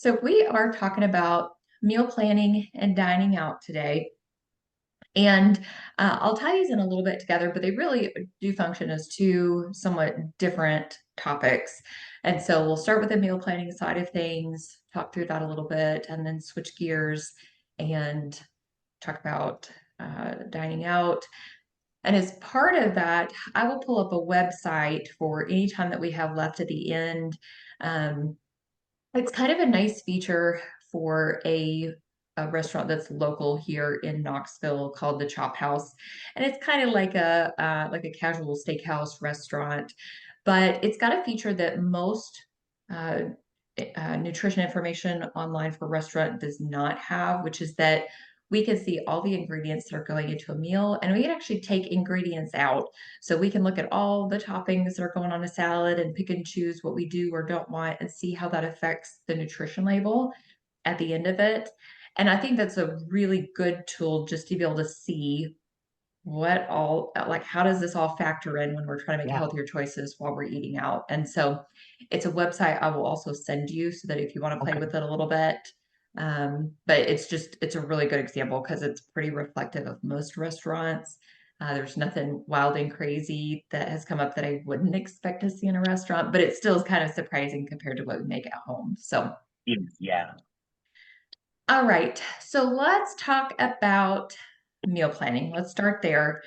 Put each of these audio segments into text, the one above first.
So we are talking about meal planning and dining out today. And I'll tie these in a little bit together, but they really do function as two somewhat different topics. And so we'll start with the meal planning side of things, talk through that a little bit, and then switch gears and talk about dining out. And as part of that, I will pull up a website for any time that we have left at the end. Um, it's kind of a nice feature for a restaurant that's local here in Knoxville called the Chop House, and it's kind of like a casual steakhouse restaurant, but it's got a feature that most uh, nutrition information online for restaurant does not have, which is that we can see all the ingredients that are going into a meal, and we can actually take ingredients out. So we can look at all the toppings that are going on a salad and pick and choose what we do or don't want and see how that affects the nutrition label at the end of it. And I think that's a really good tool just to be able to see what all, like, how does this all factor in when we're trying to make Yeah. healthier choices while we're eating out? And so it's a website I will also send you so that if you want to play Okay. with it a little bit. But it's a really good example because it's pretty reflective of most restaurants. There's nothing wild and crazy that has come up that I wouldn't expect to see in a restaurant, but it still is kind of surprising compared to what we make at home. So, Yeah. all right. So let's talk about meal planning. Let's start there.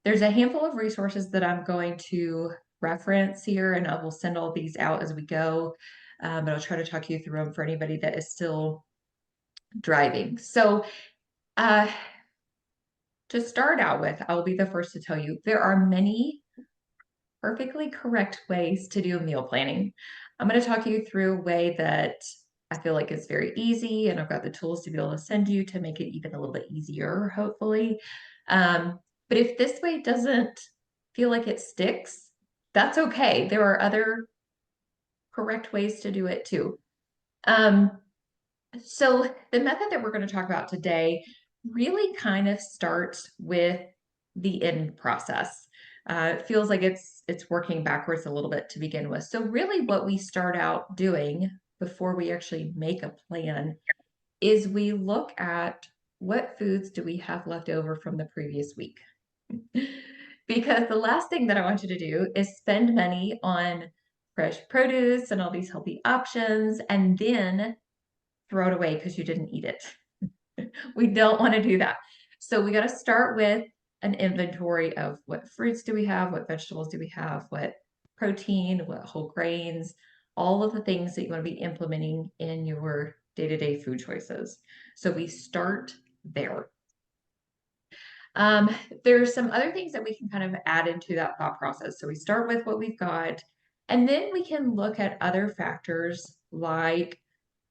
There's a handful of resources that I'm going to reference here, and I will send all these out as we go. But I'll try to talk you through them for anybody that is still driving. So, uh, to start out with, I will be the first to tell you there are many perfectly correct ways to do meal planning. I'm going to talk you through a way that I feel like is very easy, and I've got the tools to be able to send you to make it even a little bit easier, hopefully. But if this way doesn't feel like it sticks, that's okay. There are other correct ways to do it too. Um, so the method that we're going to talk about today really kind of starts with the end process. It feels like it's working backwards a little bit to begin with. So really what we start out doing before we actually make a plan is we look at what foods do we have left over from the previous week. Because the last thing that I want you to do is spend money on fresh produce and all these healthy options and then throw it away because you didn't eat it. We don't want to do that. So we got to start with an inventory of what fruits do we have, what vegetables do we have, what protein, what whole grains, all of the things that you want to be implementing in your day-to-day food choices. So we start there. Um, there's some other things that we can kind of add into that thought process. So we start with what we've got, and then we can look at other factors like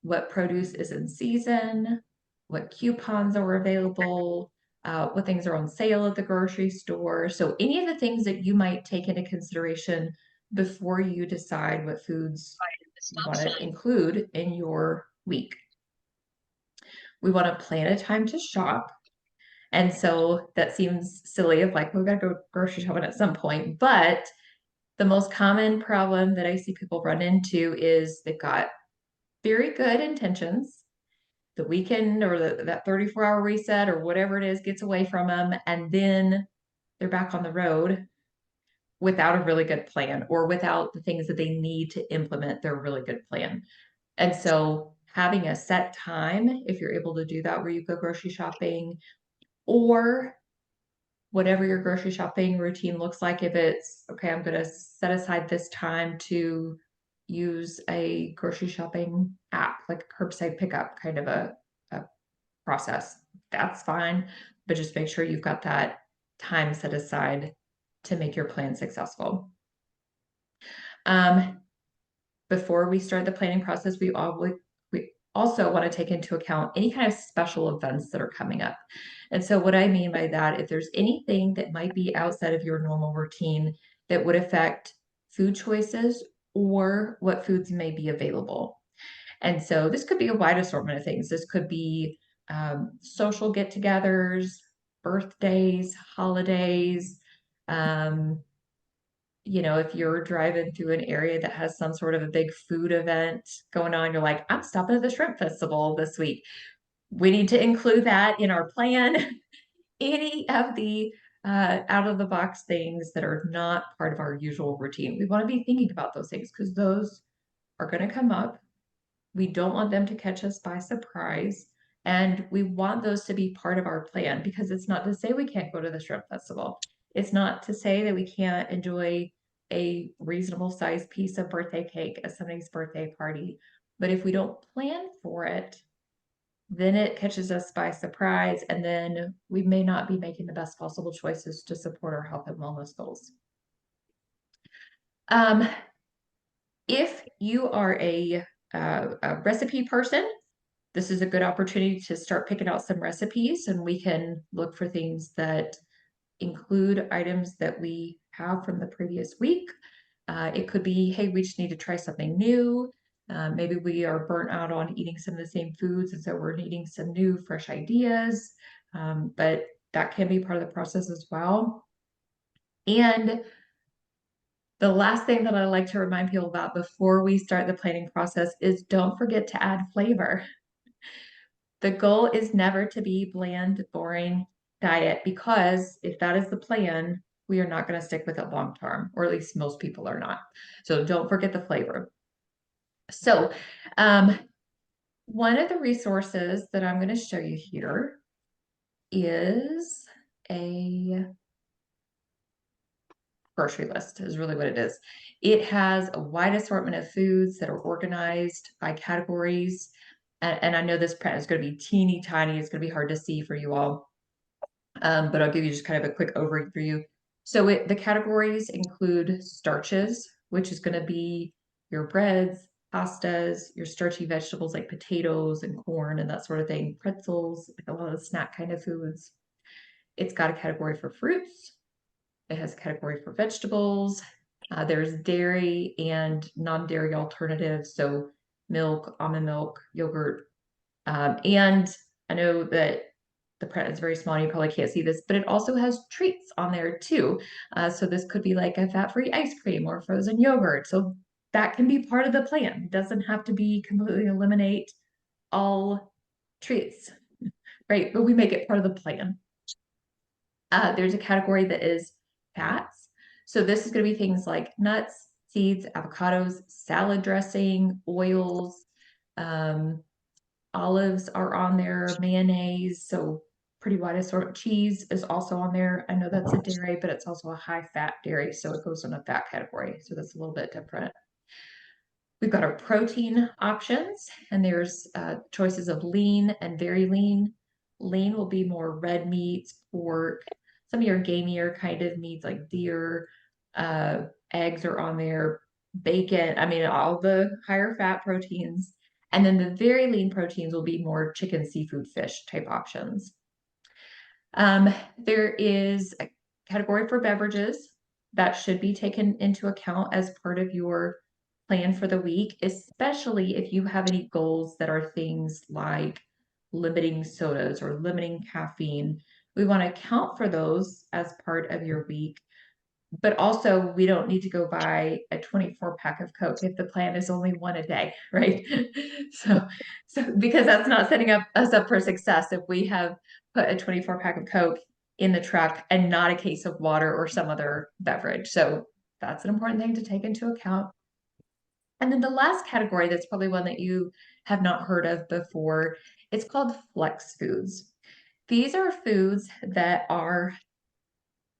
what produce is in season, what coupons are available, what things are on sale at the grocery store. So any of the things that you might take into consideration before you decide what foods you want to include in your week. We want to plan a time to shop. And so that seems silly of like, we've got to go grocery shopping at some point. But the most common problem that I see people run into is they've got very good intentions. The weekend or that 34-hour reset or whatever it is gets away from them. And then they're back on the road without a really good plan or without the things that they need to implement their really good plan. And so having a set time, if you're able to do that, where you go grocery shopping, or whatever your grocery shopping routine looks like. If it's okay, I'm going to set aside this time to use a grocery shopping app, like a curbside pickup kind of a process, that's fine. But just make sure you've got that time set aside to make your plan successful. Um, before we start the planning process, we also want to take into account any kind of special events that are coming up. And so what I mean by that, if there's anything that might be outside of your normal routine that would affect food choices or what foods may be available. And so this could be a wide assortment of things. This could be social get-togethers, birthdays, holidays, um, you know, if you're driving through an area that has some sort of a big food event going on, you're like, I'm stopping at the shrimp festival this week. We need to include that in our plan. Any of the out of the box things that are not part of our usual routine. We want to be thinking about those things because those are going to come up. We don't want them to catch us by surprise. And we want those to be part of our plan because it's not to say we can't go to the shrimp festival. It's not to say that we can't enjoy a reasonable sized piece of birthday cake at somebody's birthday party. But if we don't plan for it, then it catches us by surprise, and then we may not be making the best possible choices to support our health and wellness goals. If you are a recipe person, this is a good opportunity to start picking out some recipes, and we can look for things that include items that we have from the previous week. It could be, hey, we just need to try something new. Maybe we are burnt out on eating some of the same foods, and so we're needing some new, fresh ideas. But that can be part of the process as well. And the last thing that I like to remind people about before we start the planning process is don't forget to add flavor. The goal is never to be bland, boring diet because if that is the plan, we are not going to stick with it long term, or at least most people are not. So don't forget the flavor. So, one of the resources that I'm going to show you here is a grocery list, is really what it is. It has a wide assortment of foods that are organized by categories. And I know this print is going to be teeny tiny. It's going to be hard to see for you all. But I'll give you just kind of a quick overview. So the categories include starches, which is going to be your breads, pastas, your starchy vegetables like potatoes and corn and that sort of thing, pretzels, like a lot of snack kind of foods. It's got a category for fruits. It has a category for vegetables. There's dairy and non-dairy alternatives, so milk, almond milk, yogurt. And I know that the print is very small and you probably can't see this, but it also has treats on there too. So this could be like a fat-free ice cream or frozen yogurt. So that can be part of the plan. It doesn't have to be completely eliminate all treats, right? But we make it part of the plan. There's a category that is fats. So this is going to be things like nuts, seeds, avocados, salad dressing, oils, olives are on there, mayonnaise, so pretty wide assortment. Cheese is also on there. I know that's a dairy, but it's also a high fat dairy, so it goes in a fat category. So that's a little bit different. We've got our protein options, and there's choices of lean and very lean. Lean will be more red meats, pork, some of your gamier kind of meats like deer, eggs are on there, bacon. I mean, all the higher fat proteins. And then the very lean proteins will be more chicken, seafood, fish type options. There is a category for beverages that should be taken into account as part of your plan for the week, especially if you have any goals that are things like limiting sodas or limiting caffeine. We want to account for those as part of your week, but also we don't need to go buy a 24 pack of Coke if the plan is only one a day, right? so because that's not setting us up for success if we have put a 24 pack of Coke in the truck and not a case of water or some other beverage. So that's an important thing to take into account. And then the last category, that's probably one that you have not heard of before, it's called flex foods. These are foods that are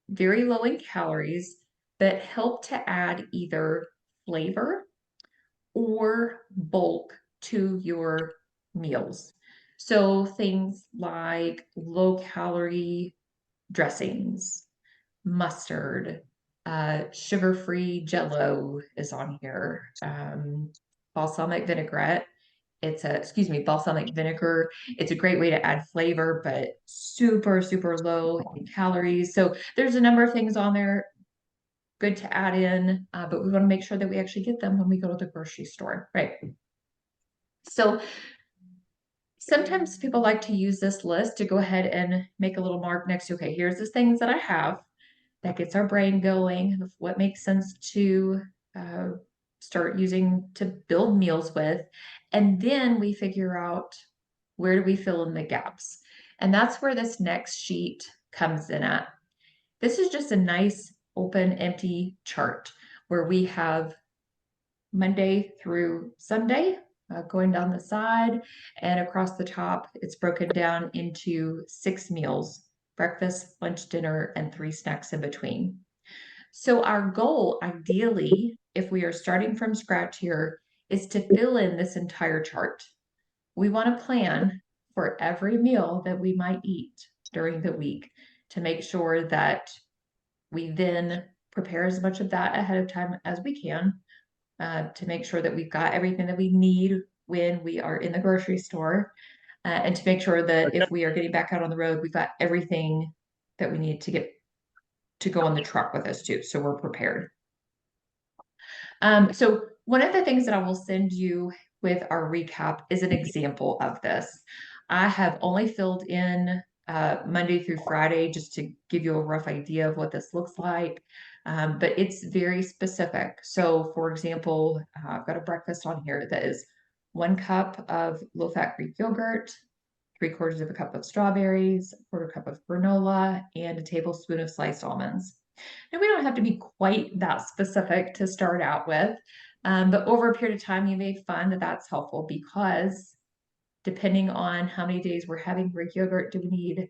very low in calories, but help to add either flavor or bulk to your meals. So things like low calorie dressings, mustard, sugar-free Jello is on here, balsamic vinaigrette. Balsamic vinegar. It's a great way to add flavor, but super, super low in calories. So there's a number of things on there good to add in, but we want to make sure that we actually get them when we go to the grocery store, right? So sometimes people like to use this list to go ahead and make a little mark next to, okay, here's the things that I have. That gets our brain going of what makes sense to uh, start using to build meals with. And then we figure out where do we fill in the gaps. And that's where this next sheet comes in at. This is just a nice open empty chart where we have Monday through Sunday going down the side, and across the top it's broken down into 6 meals: breakfast, lunch, dinner, and 3 snacks in between. So our goal, ideally, if we are starting from scratch here, is to fill in this entire chart. We want to plan for every meal that we might eat during the week to make sure that we then prepare as much of that ahead of time as we can, to make sure that we've got everything that we need when we are in the grocery store, and to make sure that if we are getting back out on the road, we've got everything that we need to get to go on the truck with us too, so we're prepared. So one of the things that I will send you with our recap is an example of this. I have only filled in Monday through Friday just to give you a rough idea of what this looks like. But it's very specific. So for example, I've got a breakfast on here that is 1 cup of low-fat Greek yogurt, 3/4 of a cup of strawberries, a 1/4 cup of granola, and a tablespoon of sliced almonds. Now, we don't have to be quite that specific to start out with, but over a period of time, you may find that that's helpful because depending on how many days we're having Greek yogurt, do we need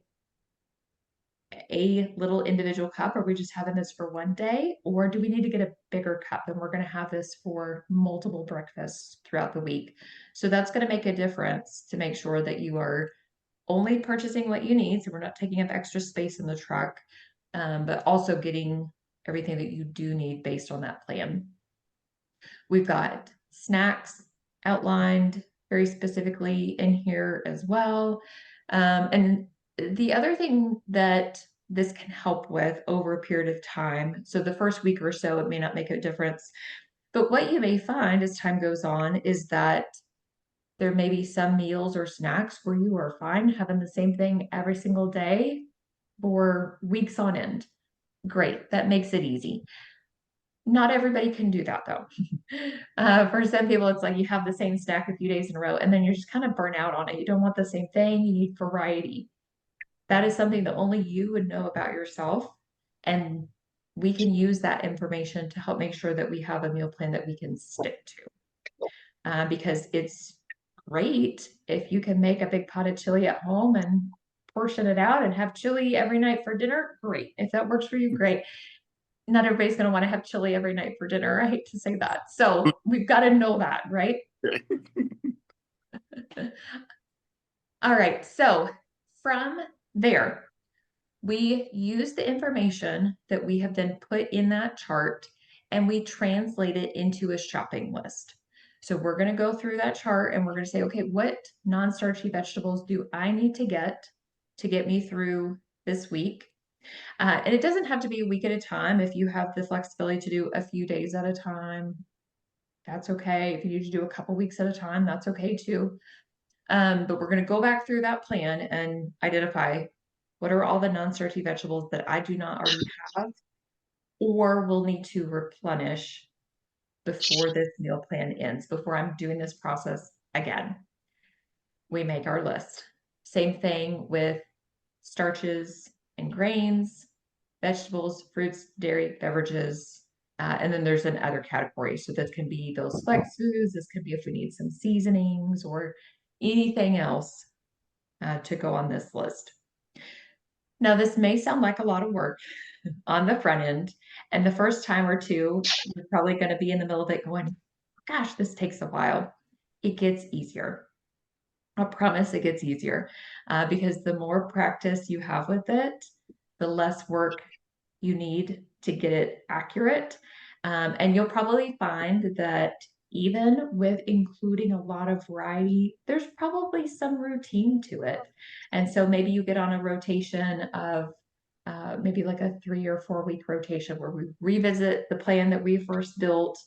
a little individual cup? Are we just having this for one day? Or do we need to get a bigger cup and we're going to have this for multiple breakfasts throughout the week? So that's going to make a difference to make sure that you are only purchasing what you need, so we're not taking up extra space in the truck, but also getting everything that you do need based on that plan. We've got snacks outlined very specifically in here as well. And the other thing that this can help with over a period of time, so the first week or so, it may not make a difference, but what you may find as time goes on is that there may be some meals or snacks where you are fine having the same thing every single day for weeks on end. Great, that makes it easy. Not everybody can do that though. For some people, it's like you have the same snack a few days in a row and then you're just kind of burnt out on it. You don't want the same thing, you need variety. That is something that only you would know about yourself. And we can use that information to help make sure that we have a meal plan that we can stick to. Because it's great if you can make a big pot of chili at home and portion it out and have chili every night for dinner. Great. If that works for you, great. Not everybody's going to want to have chili every night for dinner. I hate to say that. So we've got to know that, right? All right. So from there, we use the information that we have then put in that chart and we translate it into a shopping list. So we're going to go through that chart and we're going to say, okay, what non-starchy vegetables do I need to get me through this week? And it doesn't have to be a week at a time. If you have the flexibility to do a few days at a time, that's okay. If you need to do a couple weeks at a time, that's okay too. But we're going to go back through that plan and identify what are all the non-starchy vegetables that I do not already have or will need to replenish before this meal plan ends, before I'm doing this process again. We make our list. Same thing with starches and grains, vegetables, fruits, dairy, beverages, and then there's an other category. So this can be those flex foods. This could be if we need some seasonings or anything else to go on this list. Now, this may sound like a lot of work on the front end, and the first time or two, you're probably going to be in the middle of it going, gosh, this takes a while. It gets easier. I promise it gets easier because the more practice you have with it, the less work you need to get it accurate. And you'll probably find that even with including a lot of variety, there's probably some routine to it. And so maybe you get on a rotation of maybe like a 3 or 4 week rotation where we revisit the plan that we first built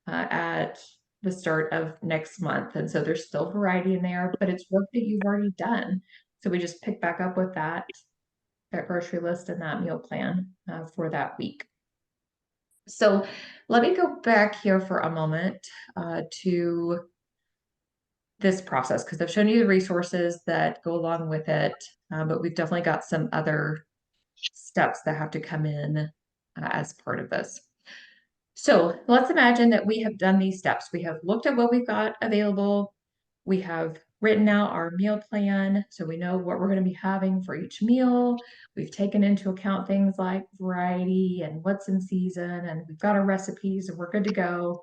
at the start of next month. And so there's still variety in there, but it's work that you've already done. So we just pick back up with that that grocery list and that meal plan for that week. So let me go back here for a moment to this process because I've shown you the resources that go along with it, but we've definitely got some other steps that have to come in as part of this. So let's imagine that we have done these steps. We have looked at what we've got available. We have written out our meal plan, so we know what we're going to be having for each meal. We've taken into account things like variety and what's in season, and we've got our recipes and we're good to go.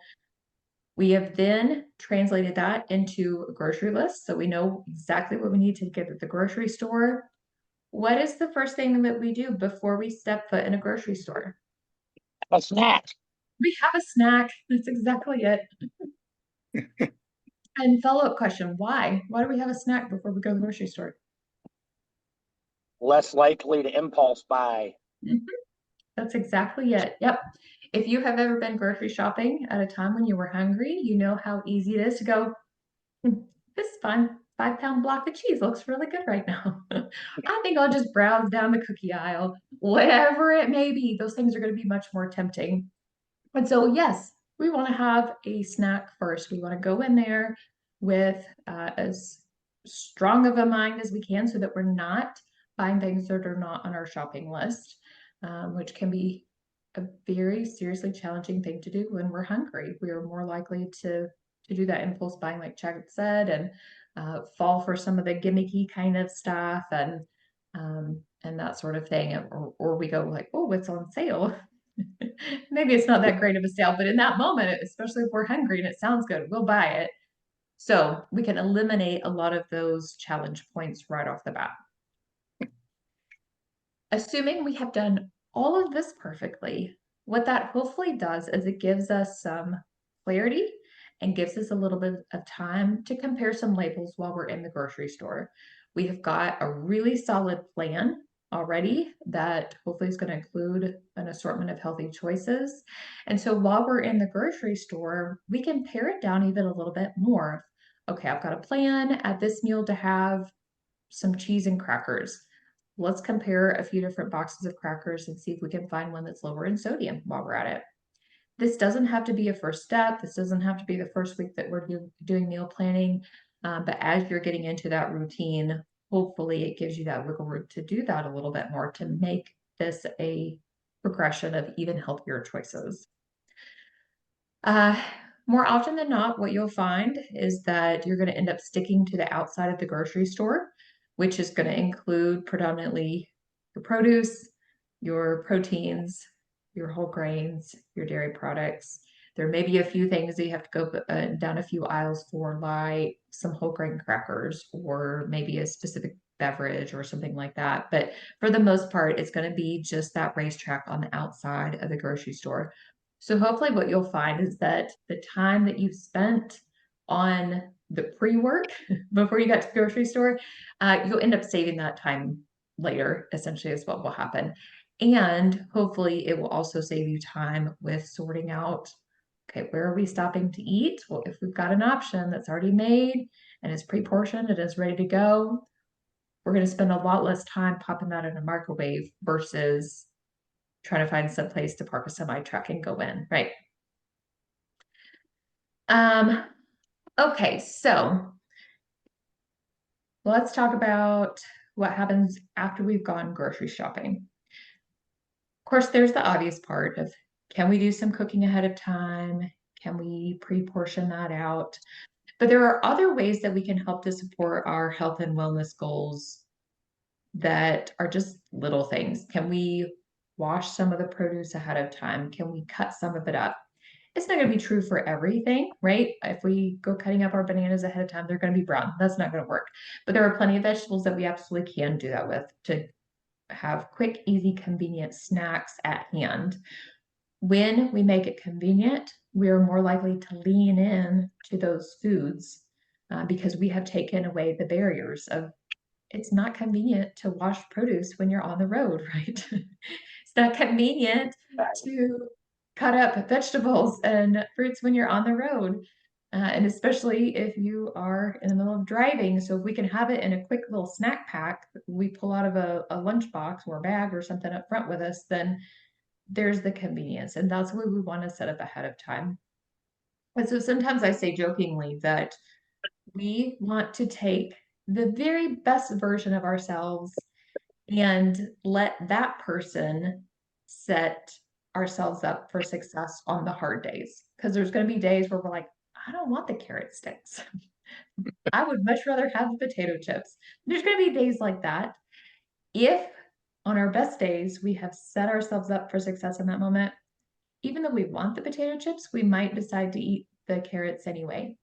We have then translated that into a grocery list, so we know exactly what we need to get at the grocery store. What is the first thing that we do before we step foot in a grocery store? A snack. We have a snack. That's exactly it. And follow-up question, why? Why do we have a snack before we go to the grocery store? Less likely to impulse buy. Mhm. That's exactly it. Yep. If you have ever been grocery shopping at a time when you were hungry, you know how easy it is to go, this fun 5-pound block of cheese looks really good right now. I think I'll just browse down the cookie aisle. Whatever it may be, those things are going to be much more tempting. And so, yes, we want to have a snack first. We want to go in there with as strong of a mind as we can so that we're not buying things that are not on our shopping list, which can be a very seriously challenging thing to do when we're hungry. We are more likely to do that impulse buying, like Chad said, and fall for some of the gimmicky kind of stuff and that sort of thing. Or we go like, oh, it's on sale. Maybe it's not that great of a sale, but in that moment, especially if we're hungry and it sounds good, we'll buy it. So we can eliminate a lot of those challenge points right off the bat. Assuming we have done all of this perfectly, what that hopefully does is it gives us some clarity and gives us a little bit of time to compare some labels while we're in the grocery store. We have got a really solid plan already that hopefully is going to include an assortment of healthy choices. And so while we're in the grocery store, we can pare it down even a little bit more. Okay, I've got a plan at this meal to have some cheese and crackers. Let's compare a few different boxes of crackers and see if we can find one that's lower in sodium while we're at it. This doesn't have to be a first step. This doesn't have to be the first week that we're doing meal planning. But as you're getting into that routine, hopefully it gives you that wiggle room to do that a little bit more to make this a progression of even healthier choices. More often than not, what you'll find is that you're going to end up sticking to the outside of the grocery store, which is going to include predominantly your produce, your proteins, your whole grains, your dairy products. There may be a few things that you have to go down a few aisles for, like some whole grain crackers or maybe a specific beverage or something like that. But for the most part, it's going to be just that racetrack on the outside of the grocery store. So hopefully what you'll find is that the time that you've spent on the pre-work before you got to the grocery store, you'll end up saving that time later, essentially is what will happen. And hopefully it will also save you time with sorting out, okay, where are we stopping to eat? Well, if we've got an option that's already made and is pre-portioned, it is ready to go, we're going to spend a lot less time popping that in a microwave versus trying to find some place to park a semi truck and go in, right? Okay, so let's talk about what happens after we've gone grocery shopping. Of course, there's the obvious part of can we do some cooking ahead of time? Can we pre-portion that out? But there are other ways that we can help to support our health and wellness goals that are just little things. Can we wash some of the produce ahead of time? Can we cut some of it up? It's not going to be true for everything, right? If we go cutting up our bananas ahead of time, they're going to be brown. That's not going to work. But there are plenty of vegetables that we absolutely can do that with to have quick, easy, convenient snacks at hand. When we make it convenient, we are more likely to lean in to those foods because we have taken away the barriers of it's not convenient to wash produce when you're on the road, right? It's not convenient to cut up vegetables and fruits when you're on the road. and especially if you are in the middle of driving. So if we can have it in a quick little snack pack, we pull out of a lunchbox or a bag or something up front with us, then there's the convenience. And that's what we want to set up ahead of time. And so sometimes I say jokingly that we want to take the very best version of ourselves and let that person set ourselves up for success on the hard days. Because there's going to be days where we're like, I don't want the carrot sticks. I would much rather have the potato chips. There's going to be days like that. If on our best days we have set ourselves up for success in that moment, even though we want the potato chips, we might decide to eat the carrots anyway,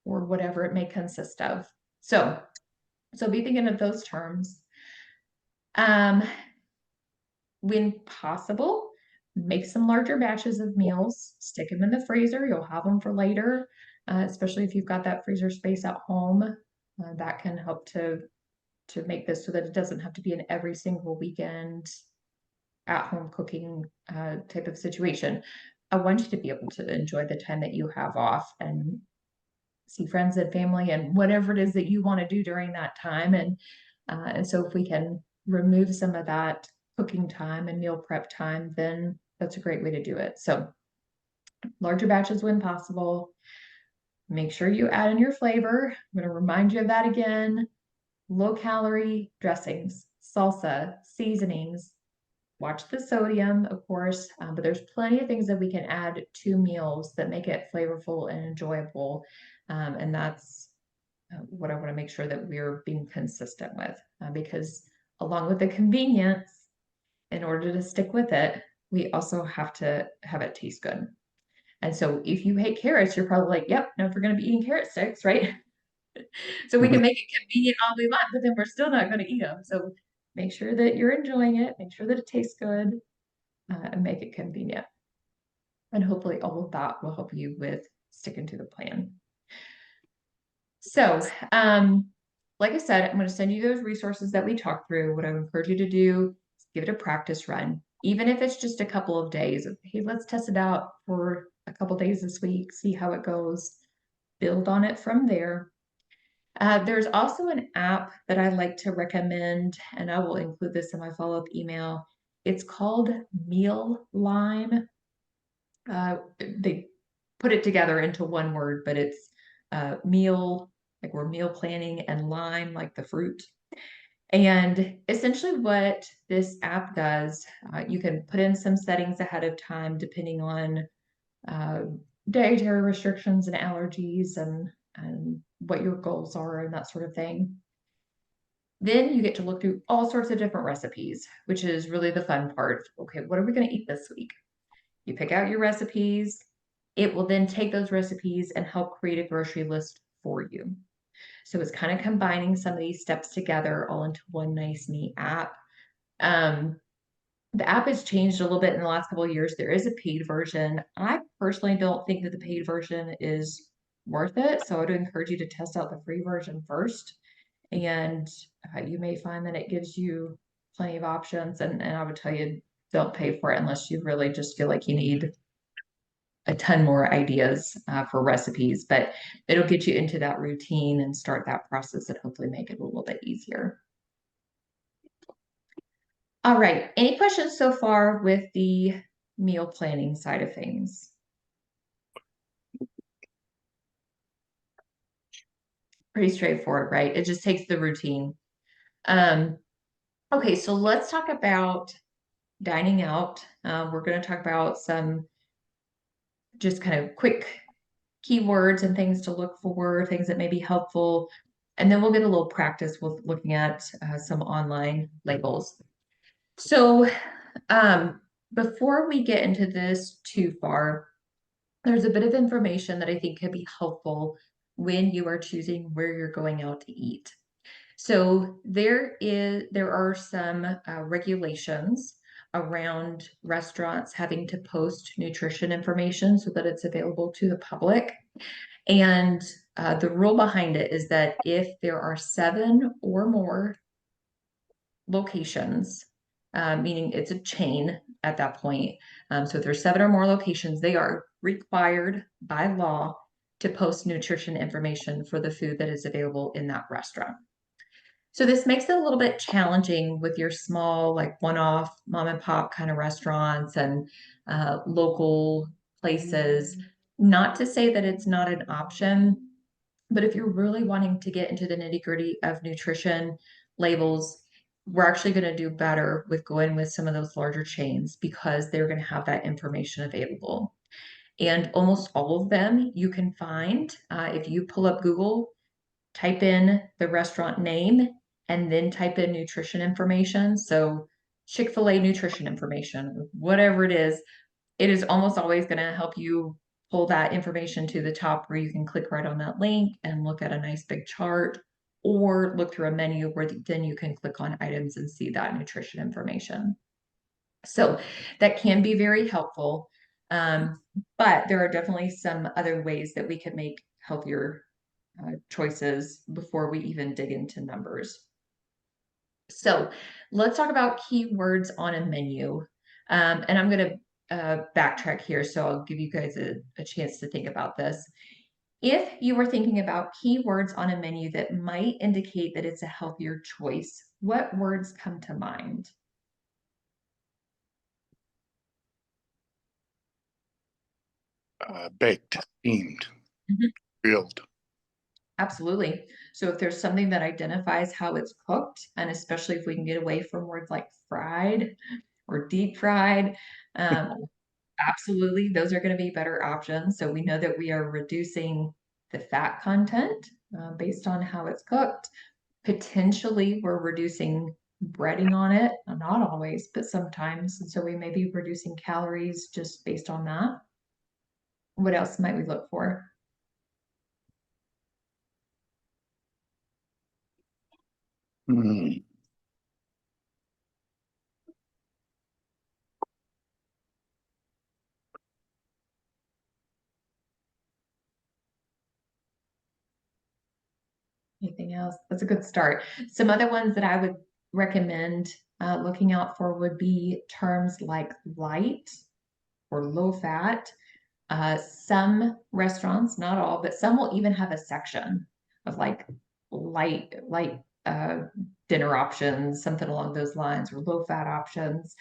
or whatever it may consist of. So be thinking of those terms. Um, when possible, make some larger batches of meals, stick them in the freezer. You'll have them for later, especially if you've got that freezer space at home. That can help to make this so that it doesn't have to be an every single weekend at home cooking type of situation. I want you to be able to enjoy the time that you have off and see friends and family and whatever it is that you want to do during that time. And so if we can remove some of that cooking time and meal prep time, then that's a great way to do it. So larger batches when possible. Make sure you add in your flavor. I'm going to remind you of that again. Low calorie dressings, salsa, seasonings. Watch the sodium, of course, but there's plenty of things that we can add to meals that make it flavorful and enjoyable. And that's what I want to make sure that we're being consistent with, because along with the convenience, in order to stick with it, we also have to have it taste good. And so if you hate carrots, you're probably like, yep, never going to be eating carrot sticks, right? So we can make it convenient all we want, but then we're still not going to eat them. So make sure that you're enjoying it, make sure that it tastes good, and make it convenient. And hopefully all of that will help you with sticking to the plan. So, like I said, I'm going to send you those resources that we talked through. What I would encourage you to do is give it a practice run, even if it's just a couple of days. Hey, let's test it out for a couple days this week, see how it goes, build on it from there. There's also an app that I like to recommend, and I will include this in my follow-up email. It's called Meal Lime. They put it together into one word, but it's meal, like we're meal planning, and lime, like the fruit. And essentially, what this app does, you can put in some settings ahead of time depending on uh, dietary restrictions and allergies and what your goals are and that sort of thing. Then you get to look through all sorts of different recipes, which is really the fun part. Okay, what are we going to eat this week? You pick out your recipes. It will then take those recipes and help create a grocery list for you. So it's kind of combining some of these steps together all into one nice, neat app. Um, the app has changed a little bit in the last couple of years. There is a paid version. I personally don't think that the paid version is worth it. So I would encourage you to test out the free version first. And you may find that it gives you plenty of options. And I would tell you, don't pay for it unless you really just feel like you need a ton more ideas for recipes, but it'll get you into that routine and start that process and hopefully make it a little bit easier. All right. Any questions so far with the meal planning side of things? Pretty straightforward, right? It just takes the routine. Okay, so let's talk about dining out. We're going to talk about some just kind of quick keywords and things to look for, things that may be helpful. And then we'll get a little practice with looking at some online labels. So before we get into this too far, there's a bit of information that I think could be helpful when you are choosing where you're going out to eat. So there are some regulations around restaurants having to post nutrition information so that it's available to the public. And the rule behind it is that if there are 7 or more locations, meaning it's a chain at that point. So if there's 7 or more locations, they are required by law to post nutrition information for the food that is available in that restaurant. So this makes it a little bit challenging with your small, like one-off mom and pop kind of restaurants and local places. Not to say that it's not an option, but if you're really wanting to get into the nitty-gritty of nutrition labels, we're actually going to do better with going with some of those larger chains because they're going to have that information available. And almost all of them you can find if you pull up Google, type in the restaurant name, and then type in nutrition information. So Chick-fil-A nutrition information, whatever it is almost always going to help you pull that information to the top where you can click right on that link and look at a nice big chart, or look through a menu where then you can click on items and see that nutrition information. So that can be very helpful. But there are definitely some other ways that we can make healthier choices before we even dig into numbers. So let's talk about keywords on a menu. And I'm going to backtrack here, so I'll give you guys a chance to think about this. If you were thinking about keywords on a menu that might indicate that it's a healthier choice, what words come to mind? Baked, steamed, Mhm. grilled. Absolutely. So if there's something that identifies how it's cooked, and especially if we can get away from words like fried or deep fried, absolutely, those are going to be better options. So we know that we are reducing the fat content based on how it's cooked. Potentially, we're reducing breading on it, not always, but sometimes. And so we may be reducing calories just based on that. What else might we look for? Mm. Anything else? That's a good start. Some other ones that I would recommend looking out for would be terms like light or low fat. Some restaurants, not all, but some will even have a section of like light dinner options, something along those lines, or low fat options.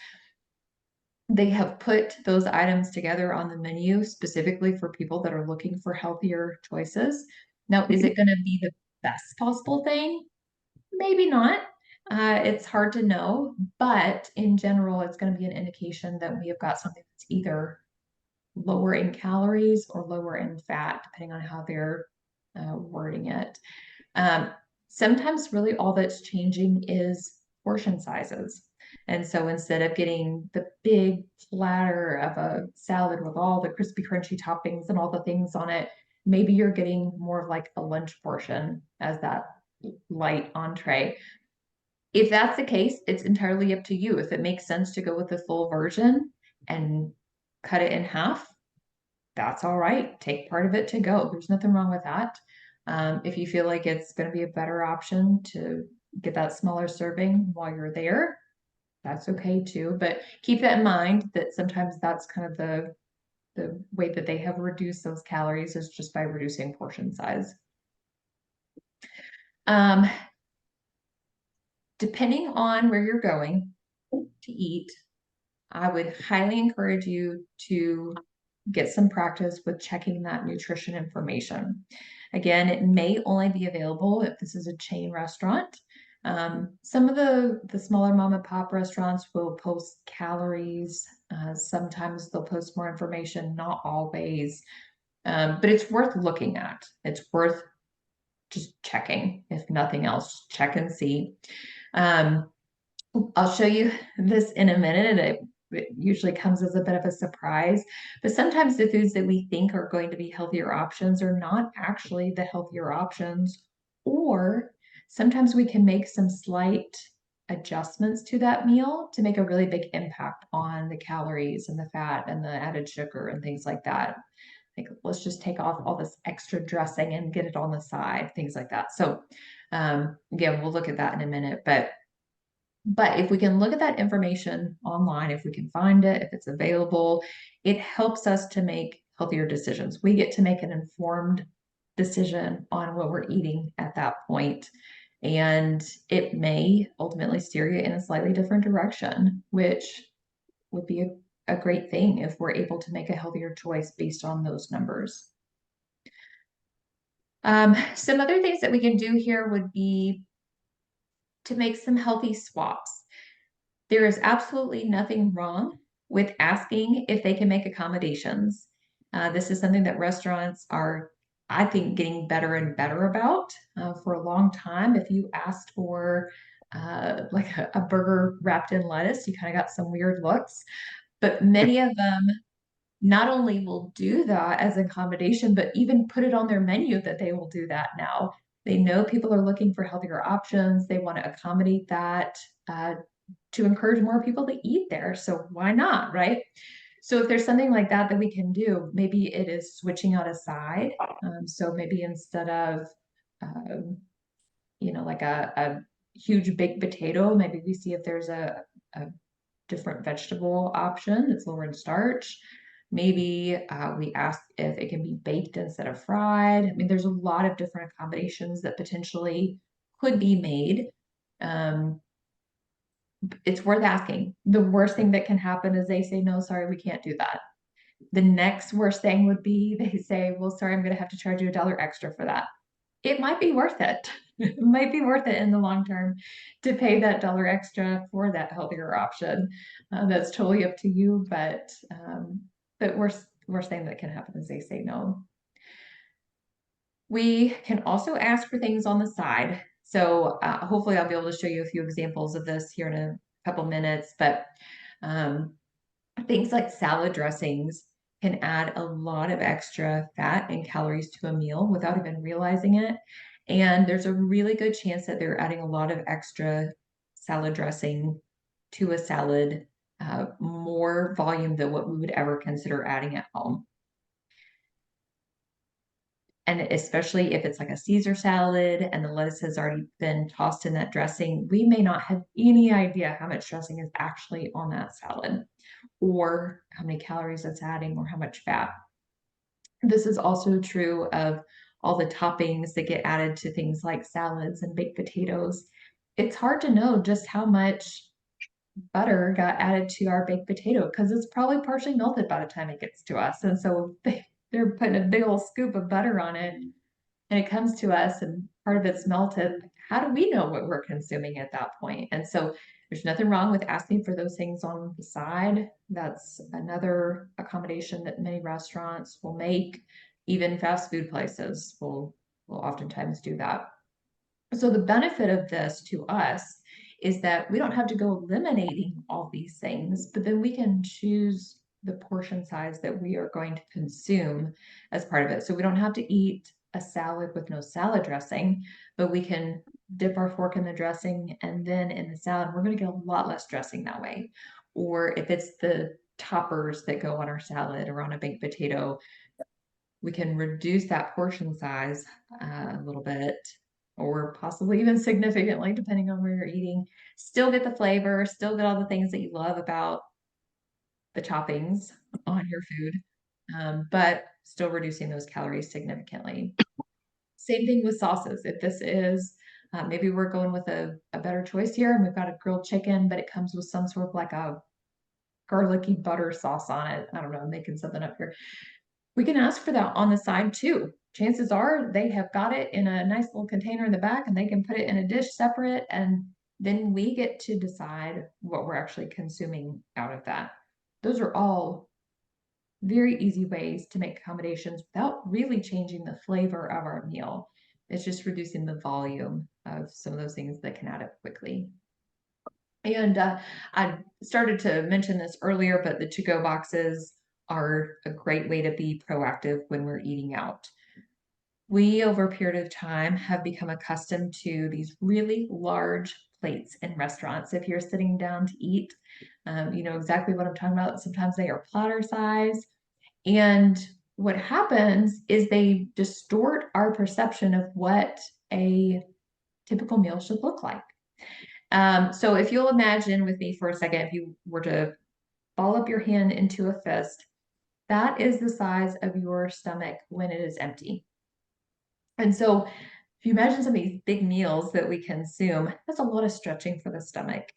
They have put those items together on the menu specifically for people that are looking for healthier choices. Now, is it going to be the best possible thing? Maybe not. It's hard to know, but in general, it's going to be an indication that we have got something that's either lower in calories or lower in fat, depending on how they're wording it. Sometimes really all that's changing is portion sizes. And so instead of getting the big platter of a salad with all the crispy, crunchy toppings and all the things on it, maybe you're getting more of like a lunch portion as that light entree. If that's the case, it's entirely up to you. If it makes sense to go with the full version and cut it in half, that's all right. Take part of it to go. There's nothing wrong with that. If you feel like it's going to be a better option to get that smaller serving while you're there, that's okay too. But keep that in mind that sometimes that's kind of the way that they have reduced those calories is just by reducing portion size. Depending on where you're going to eat, I would highly encourage you to get some practice with checking that nutrition information. Again, it may only be available if this is a chain restaurant. Some of the smaller mom and pop restaurants will post calories. Sometimes they'll post more information, not always. But it's worth looking at. It's worth just checking, if nothing else, check and see. I'll show you this in a minute. It usually comes as a bit of a surprise, but sometimes the foods that we think are going to be healthier options are not actually the healthier options, or sometimes we can make some slight adjustments to that meal to make a really big impact on the calories and the fat and the added sugar and things like that. Like, let's just take off all this extra dressing and get it on the side, things like that. So again, we'll look at that in a minute, but if we can look at that information online, if we can find it, if it's available, it helps us to make healthier decisions. We get to make an informed decision on what we're eating at that point. And it may ultimately steer you in a slightly different direction, which would be a great thing if we're able to make a healthier choice based on those numbers. Some other things that we can do here would be to make some healthy swaps. There is absolutely nothing wrong with asking if they can make accommodations. This is something that restaurants are, I think, getting better and better about. For a long time, if you asked for like a burger wrapped in lettuce, you kind of got some weird looks. But many of them not only will do that as accommodation, but even put it on their menu that they will do that now. They know people are looking for healthier options. They want to accommodate that to encourage more people to eat there. So why not, right? So if there's something like that that we can do, maybe it is switching out a side. So maybe instead of, like a huge baked potato, maybe we see if there's a different vegetable option that's lower in starch. Maybe we ask if it can be baked instead of fried. I mean, there's a lot of different accommodations that potentially could be made. It's worth asking. The worst thing that can happen is they say, no, sorry, we can't do that. The next worst thing would be they say, well, sorry, I'm going to have to charge you $1 extra for that. It might be worth it. It might be worth it in the long term to pay that $1 extra for that healthier option. That's totally up to you, but worst thing that can happen is they say no. We can also ask for things on the side. So hopefully I'll be able to show you a few examples of this here in a couple minutes, but things like salad dressings can add a lot of extra fat and calories to a meal without even realizing it. And there's a really good chance that they're adding a lot of extra salad dressing to a salad, more volume than what we would ever consider adding at home. And especially if it's like a Caesar salad and the lettuce has already been tossed in that dressing, we may not have any idea how much dressing is actually on that salad, or how many calories it's adding, or how much fat. This is also true of all the toppings that get added to things like salads and baked potatoes. It's hard to know just how much butter got added to our baked potato because it's probably partially melted by the time it gets to us. And so they're putting a big old scoop of butter on it and it comes to us and part of it's melted. How do we know what we're consuming at that point? And so there's nothing wrong with asking for those things on the side. That's another accommodation that many restaurants will make. Even fast food places will oftentimes do that. So the benefit of this to us is that we don't have to go eliminating all these things, but then we can choose the portion size that we are going to consume as part of it. So we don't have to eat a salad with no salad dressing, but we can dip our fork in the dressing and then in the salad, we're going to get a lot less dressing that way. Or if it's the toppers that go on our salad or on a baked potato, we can reduce that portion size a little bit, or possibly even significantly, depending on where you're eating. Still get the flavor, still get all the things that you love about the toppings on your food, but still reducing those calories significantly. Same thing with sauces. If this is, maybe we're going with a better choice here and we've got a grilled chicken, but it comes with some sort of like a garlicky butter sauce on it. I don't know, I'm making something up here. We can ask for that on the side too. Chances are they have got it in a nice little container in the back and they can put it in a dish separate, and then we get to decide what we're actually consuming out of that. Those are all very easy ways to make accommodations without really changing the flavor of our meal. It's just reducing the volume of some of those things that can add up quickly. And I started to mention this earlier, but the to-go boxes are a great way to be proactive when we're eating out. We, over a period of time, have become accustomed to these really large plates in restaurants. If you're sitting down to eat, you know exactly what I'm talking about. Sometimes they are platter size. And what happens is they distort our perception of what a typical meal should look like. So if you'll imagine with me for a second, if you were to ball up your hand into a fist That is the size of your stomach when it is empty. And so if you imagine some of these big meals that we consume, that's a lot of stretching for the stomach.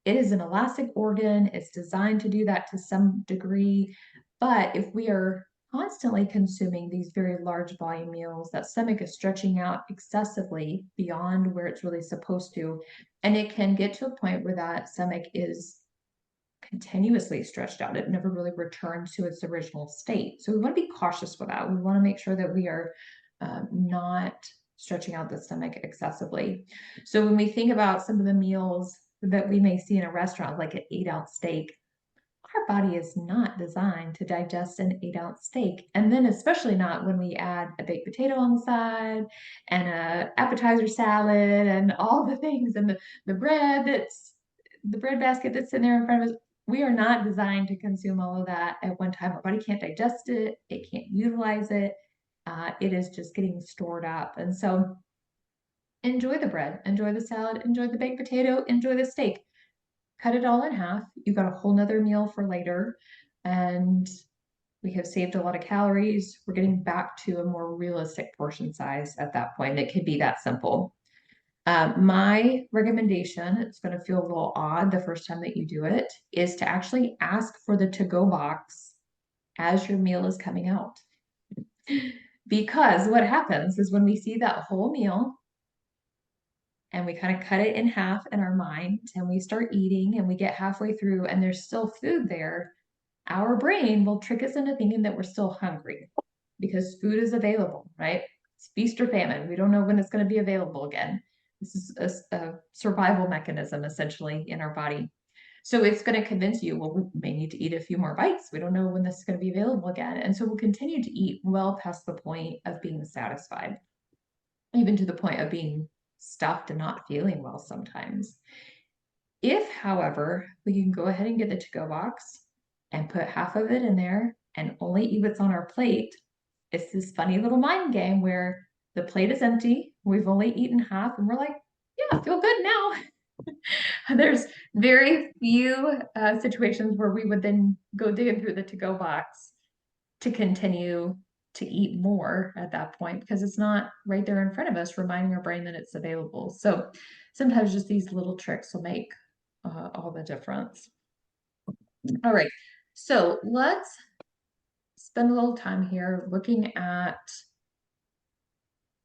It is an elastic organ. It's designed to do that to some degree. But if we are constantly consuming these very large volume meals, that stomach is stretching out excessively beyond where it's really supposed to. And it can get to a point where that stomach is continuously stretched out. It never really returns to its original state. So we want to be cautious with that. We want to make sure that we are not stretching out the stomach excessively. So when we think about some of the meals that we may see in a restaurant, like an 8-ounce steak, our body is not designed to digest an 8-ounce steak. And then especially not when we add a baked potato on the side and a appetizer salad and all the things and the bread the bread basket that's in there in front of us. We are not designed to consume all of that at one time. Our body can't digest it. It can't utilize it. It is just getting stored up. And so enjoy the bread, enjoy the salad, enjoy the baked potato, enjoy the steak. Cut it all in half. You've got a whole nother meal for later. And we have saved a lot of calories. We're getting back to a more realistic portion size at that point. It could be that simple. My recommendation, it's going to feel a little odd the first time that you do it, is to actually ask for the to-go box as your meal is coming out. Because what happens is when we see that whole meal and we kind of cut it in half in our mind and we start eating and we get halfway through and there's still food there, our brain will trick us into thinking that we're still hungry because food is available, right? It's feast or famine. We don't know when it's going to be available again. This is a survival mechanism essentially in our body. So it's going to convince you, well, we may need to eat a few more bites. We don't know when this is going to be available again. And so we'll continue to eat well past the point of being satisfied, even to the point of being stuffed and not feeling well sometimes. If, however, we can go ahead and get the to-go box and put half of it in there and only eat what's on our plate, it's this funny little mind game where the plate is empty, we've only eaten half, and we're like, yeah, I feel good now. There's very few situations where we would then go digging through the to-go box to continue to eat more at that point because it's not right there in front of us, reminding our brain that it's available. So sometimes just these little tricks will make all the difference. All right, so let's spend a little time here looking at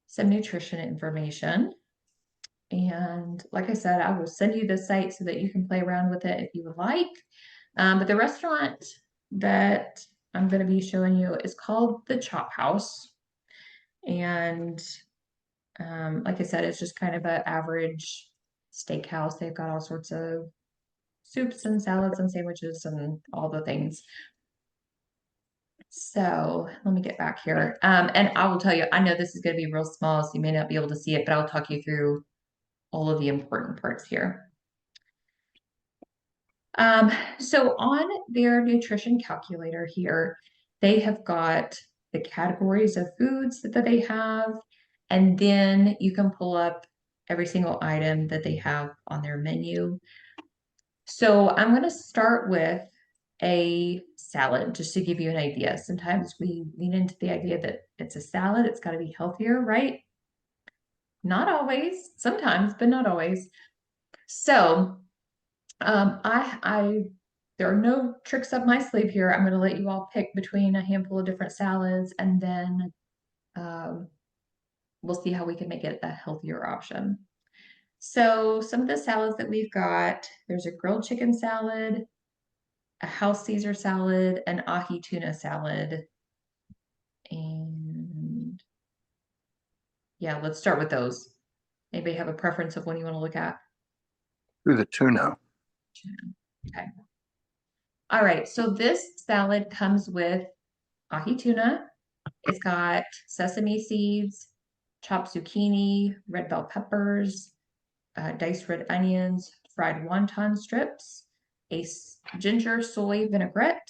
some nutrition information. And like I said, I will send you the site so that you can play around with it if you would like. But the restaurant that I'm going to be showing you is called the Chop House. And like I said, it's just kind of an average steakhouse. They've got all sorts of soups and salads and sandwiches and all the things. So let me get back here. And I will tell you, I know this is going to be real small, so you may not be able to see it, but I'll talk you through all of the important parts here. So on their nutrition calculator here, they have got the categories of foods that they have, and then you can pull up every single item that they have on their menu. So I'm going to start with a salad just to give you an idea. Sometimes we lean into the idea that it's a salad, it's got to be healthier, right? Not always, sometimes, but not always. So there are no tricks up my sleeve here. I'm going to let you all pick between a handful of different salads, and then we'll see how we can make it a healthier option. So some of the salads that we've got, there's a grilled chicken salad, a house Caesar salad, an ahi tuna salad. And yeah, let's start with those. Anybody have a preference of one you want to look at? Through the tuna. Okay. All right, so this salad comes with ahi tuna. It's got sesame seeds, chopped zucchini, red bell peppers, diced red onions, fried wonton strips, a ginger soy vinaigrette,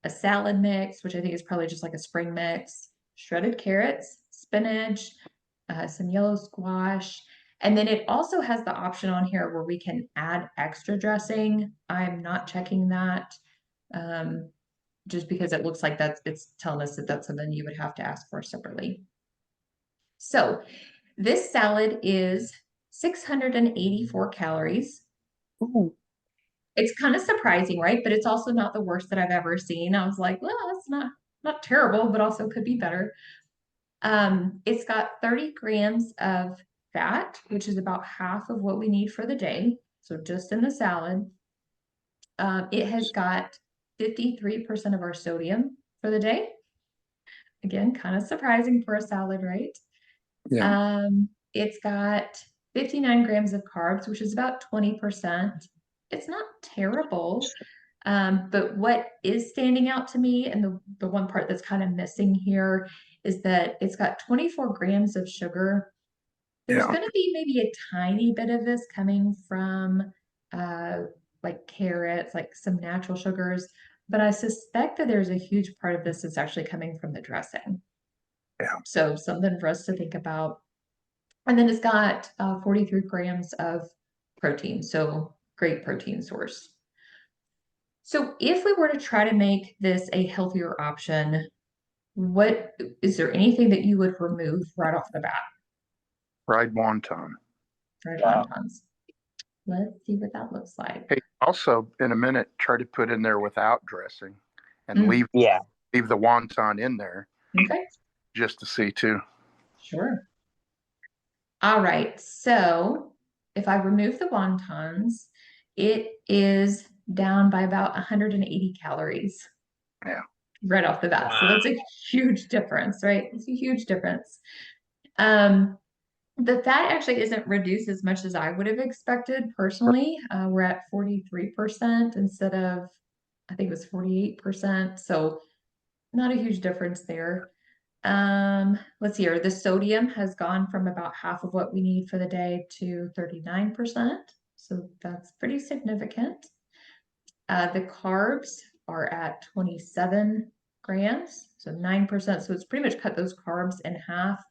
a salad mix, which I think is probably just like a spring mix, shredded carrots, spinach, some yellow squash. And then it also has the option on here where we can add extra dressing. I'm not checking that. just because it looks like it's telling us that that's something you would have to ask for separately. So this salad is 684 calories. Ooh. It's kind of surprising, right? But it's also not the worst that I've ever seen. I was like, well, it's not terrible, but also could be better. It's got 30 grams of fat, which is about half of what we need for the day. So just in the salad. It has got 53% of our sodium for the day. Again, kind of surprising for a salad, right? Yeah. It's got 59 grams of carbs, which is about 20%. It's not terrible. But what is standing out to me, and the one part that's kind of missing here, is that it's got 24 grams of sugar. There's Yeah. going to be maybe a tiny bit of this coming from like carrots, like some natural sugars, but I suspect that there's a huge part of this that's actually coming from the dressing. Yeah. So something for us to think about. And then it's got 43 grams of protein, so great protein source. So if we were to try to make this a healthier option, what is there anything that you would remove right off the bat? Fried wonton. Fried Yeah. wontons. Let's see what that looks like. Hey, also in a minute, try to put in there without dressing and Mm. leave Yeah. the wonton in there Okay, just to see too. sure. All right, so if I remove the wontons, it is down by about 180 calories. Yeah. Right off the bat. So that's a huge difference, right? It's a huge difference. Um, the fat actually isn't reduced as much as I would have expected personally. We're at 43% instead of, I think it was 48%. So not a huge difference there. Let's see here. The sodium has gone from about half of what we need for the day to 39%. So that's pretty significant. The carbs are at 27 grams, so 9%. So it's pretty much cut those carbs in half.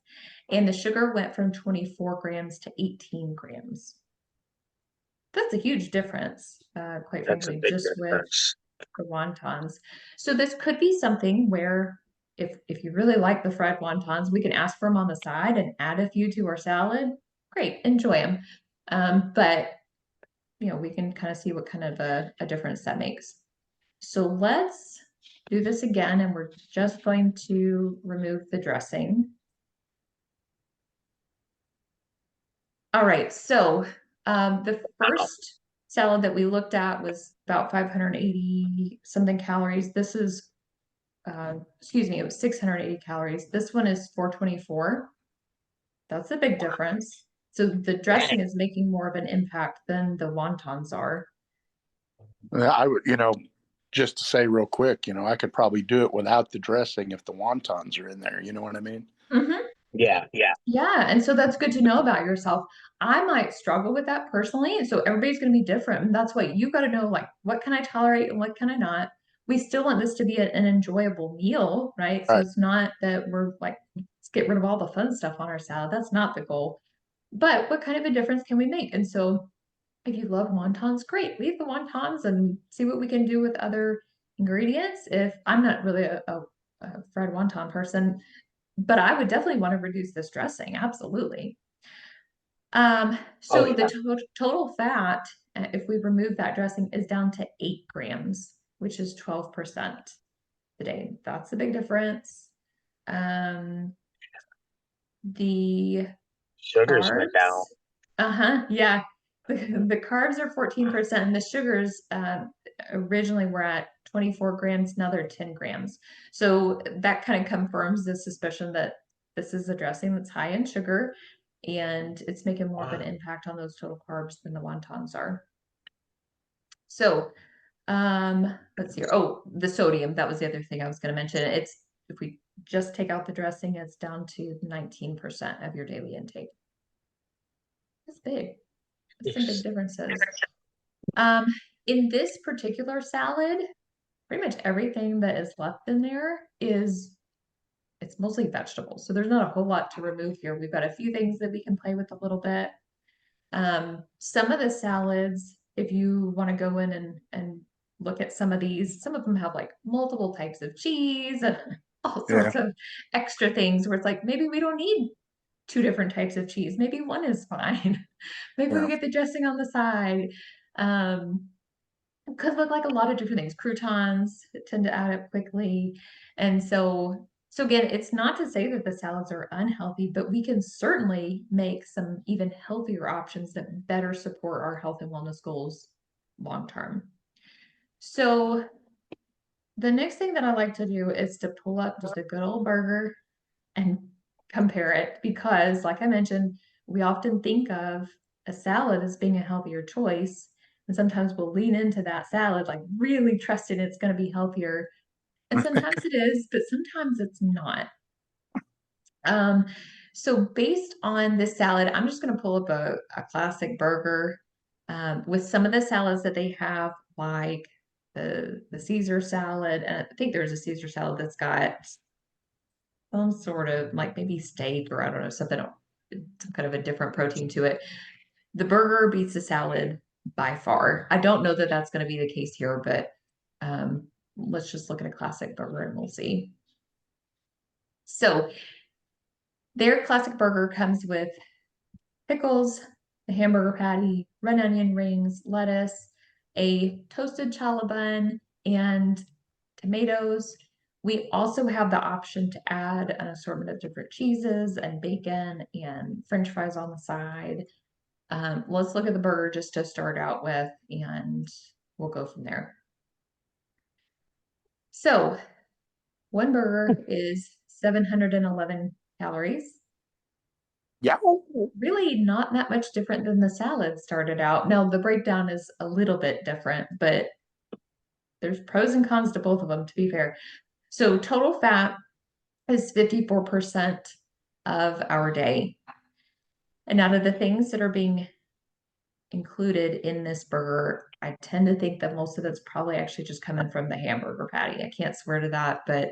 And the sugar went from 24 grams to 18 grams. That's a huge difference, quite That's a frankly, big just with difference. the wontons. So this could be something where if you really like the fried wontons, we can ask for them on the side and add a few to our salad. Great, enjoy them. But you know, we can kind of see what kind of a difference that makes. So let's do this again, and we're just going to remove the dressing. All right, so the first salad that we looked at was about 580 something calories. This is, excuse me, it was 680 calories. This one is 424. That's a big difference. So the dressing is making more of an impact than the wontons are. I would, just to say real quick, I could probably do it without the dressing if the wontons are in there. You know what I mean? Mm-hmm. Yeah. Yeah. Yeah, and so that's good to know about yourself. I might struggle with that personally, and so everybody's going to be different. And that's what you got to know, like, what can I tolerate and what can I not? We still want this to be an enjoyable meal, right? So Right. it's not that we're like, let's get rid of all the fun stuff on our salad. That's not the goal. But what kind of a difference can we make? And so if you love wontons, great. Leave the wontons and see what we can do with other ingredients. If I'm not really a fried wonton person, but I would definitely want to reduce this dressing. Absolutely. Oh, So yeah. the total fat, if we remove that dressing, is down to 8 grams, which is 12% a day. That's a big difference. The Sugars carbs, went down. yeah. The carbs are 14%, and the sugars originally were at 24 grams, now they're 10 grams. So that kind of confirms the suspicion that this is a dressing that's high in sugar, and it's making more of an impact on those total carbs than the wontons are. So let's see here. Oh, the sodium, that was the other thing I was going to mention. It's, if we just take out the dressing, it's down to 19% of your daily intake. That's big. That's some big differences. In this particular salad, pretty much everything that is left in there it's mostly vegetables. So there's not a whole lot to remove here. We've got a few things that we can play with a little bit. Some of the salads, if you want to go in and look at some of these. Some of them have like multiple types of cheese and all Yeah. sorts of extra things where it's like, maybe we don't need two different types of cheese. Maybe one is fine. Maybe we Yeah. get the dressing on the side. Could look like a lot of different things. Croutons tend to add up quickly. And so again, it's not to say that the salads are unhealthy, but we can certainly make some even healthier options that better support our health and wellness goals long term. So the next thing that I like to do is to pull up just a good old burger and compare it because, like I mentioned, we often think of a salad as being a healthier choice. And sometimes we'll lean into that salad, like really trusting it's going to be healthier. And sometimes it is, but sometimes it's not. So based on this salad, I'm just going to pull up a classic burger with some of the salads that they have, like the Caesar salad. And I think there's a Caesar salad that's got some sort of like maybe steak or I don't know, something, some kind of a different protein to it. The burger beats the salad by far. I don't know that that's going to be the case here, but let's just look at a classic burger and we'll see. So their classic burger comes with pickles, the hamburger patty, red onion rings, lettuce, a toasted challah bun, and tomatoes. We also have the option to add an assortment of different cheeses and bacon and French fries on the side. Let's look at the burger just to start out with, and we'll go from there. So, one burger is 711 calories. Yeah. Really not that much different than the salad started out. Now, the breakdown is a little bit different, but there's pros and cons to both of them, to be fair. So, total fat is 54% of our day. And out of the things that are being included in this burger, I tend to think that most of it's probably actually just coming from the hamburger patty. I can't swear to that, but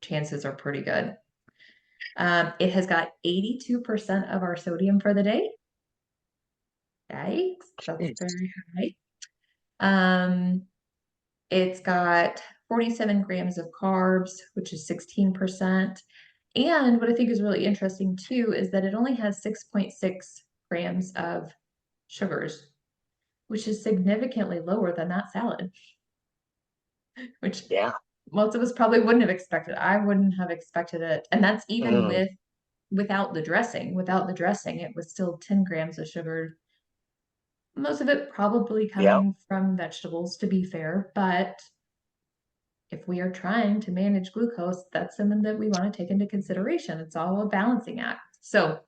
chances are pretty good. It has got 82% of our sodium for the day. Yikes, that's very high. It's got 47 grams of carbs, which is 16%. And what I think is really interesting too is that it only has 6.6 grams of sugars, which is significantly lower than that salad, which most of us probably wouldn't have expected. I wouldn't have expected it. And that's even without the dressing. Without the dressing, it was still 10 grams of sugar. Most of it probably coming from vegetables, to be fair, but if we are trying to manage glucose, that's something that we want to take into consideration. It's all a balancing act. So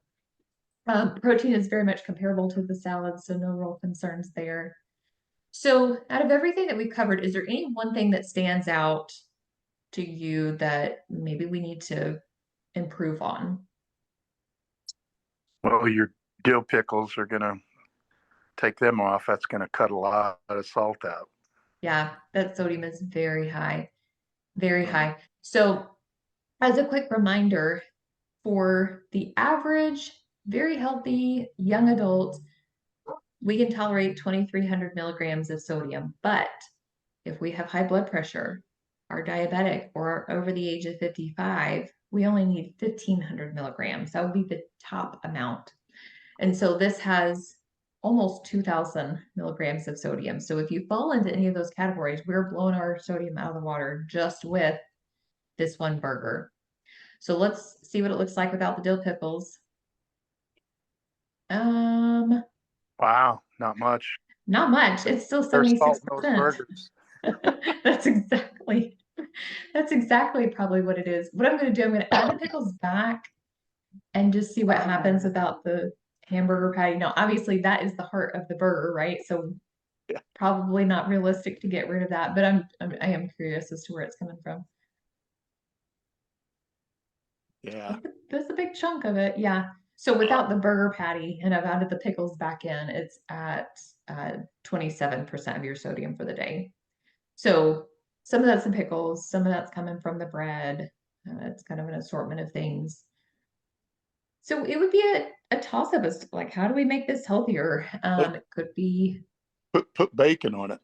protein is very much comparable to the salad, so no real concerns there. So out of everything that we've covered, is there any one thing that stands out to you that maybe we need to improve on? Well, your dill pickles are going to take them off. That's going to cut a lot of salt out. Yeah, that sodium is very high, very high. So as a quick reminder, for the average, very healthy young adult, we can tolerate 2,300 milligrams of sodium. But if we have high blood pressure, are diabetic, or are over the age of 55, we only need 1,500 milligrams. That would be the top amount. And so this has almost 2,000 milligrams of sodium. So if you fall into any of those categories, we're blowing our sodium out of the water just with this one burger. So let's see what it looks like without the dill pickles. Wow, not much. Not much. It's still There's salt in those 76%. burgers. That's exactly probably what it is. What I'm going to do, I'm going to add the pickles back and just see what happens without the hamburger patty. Now, obviously that is the heart of the burger, right? So probably not realistic to get rid of that, but I am curious as to where it's coming from. Yeah. That's a big chunk of it. Yeah. So without the burger patty, and I've added the pickles back in, it's at 27% of your sodium for the day. So some of that's the pickles, some of that's coming from the bread. It's kind of an assortment of things. So it would be a toss up as to like, how do we make this healthier? It could be Put bacon on it.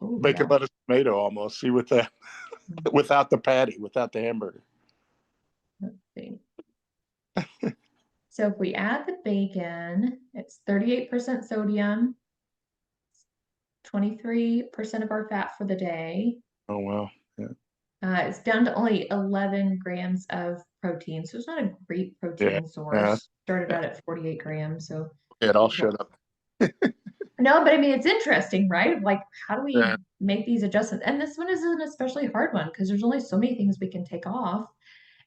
Ooh, bacon, yeah. lettuce, tomato almost. See with that, without the patty, without the hamburger. Let's see. So if we add the bacon, it's 38% sodium, 23% of our fat for the day. Oh, wow. It's down to only 11 grams of protein. So it's not a great protein Yeah. source. Started out at 48 grams. So It all shut up. no, but I mean, it's interesting, right? Like, how do we Yeah. make these adjustments? And this one is an especially hard one because there's only so many things we can take off.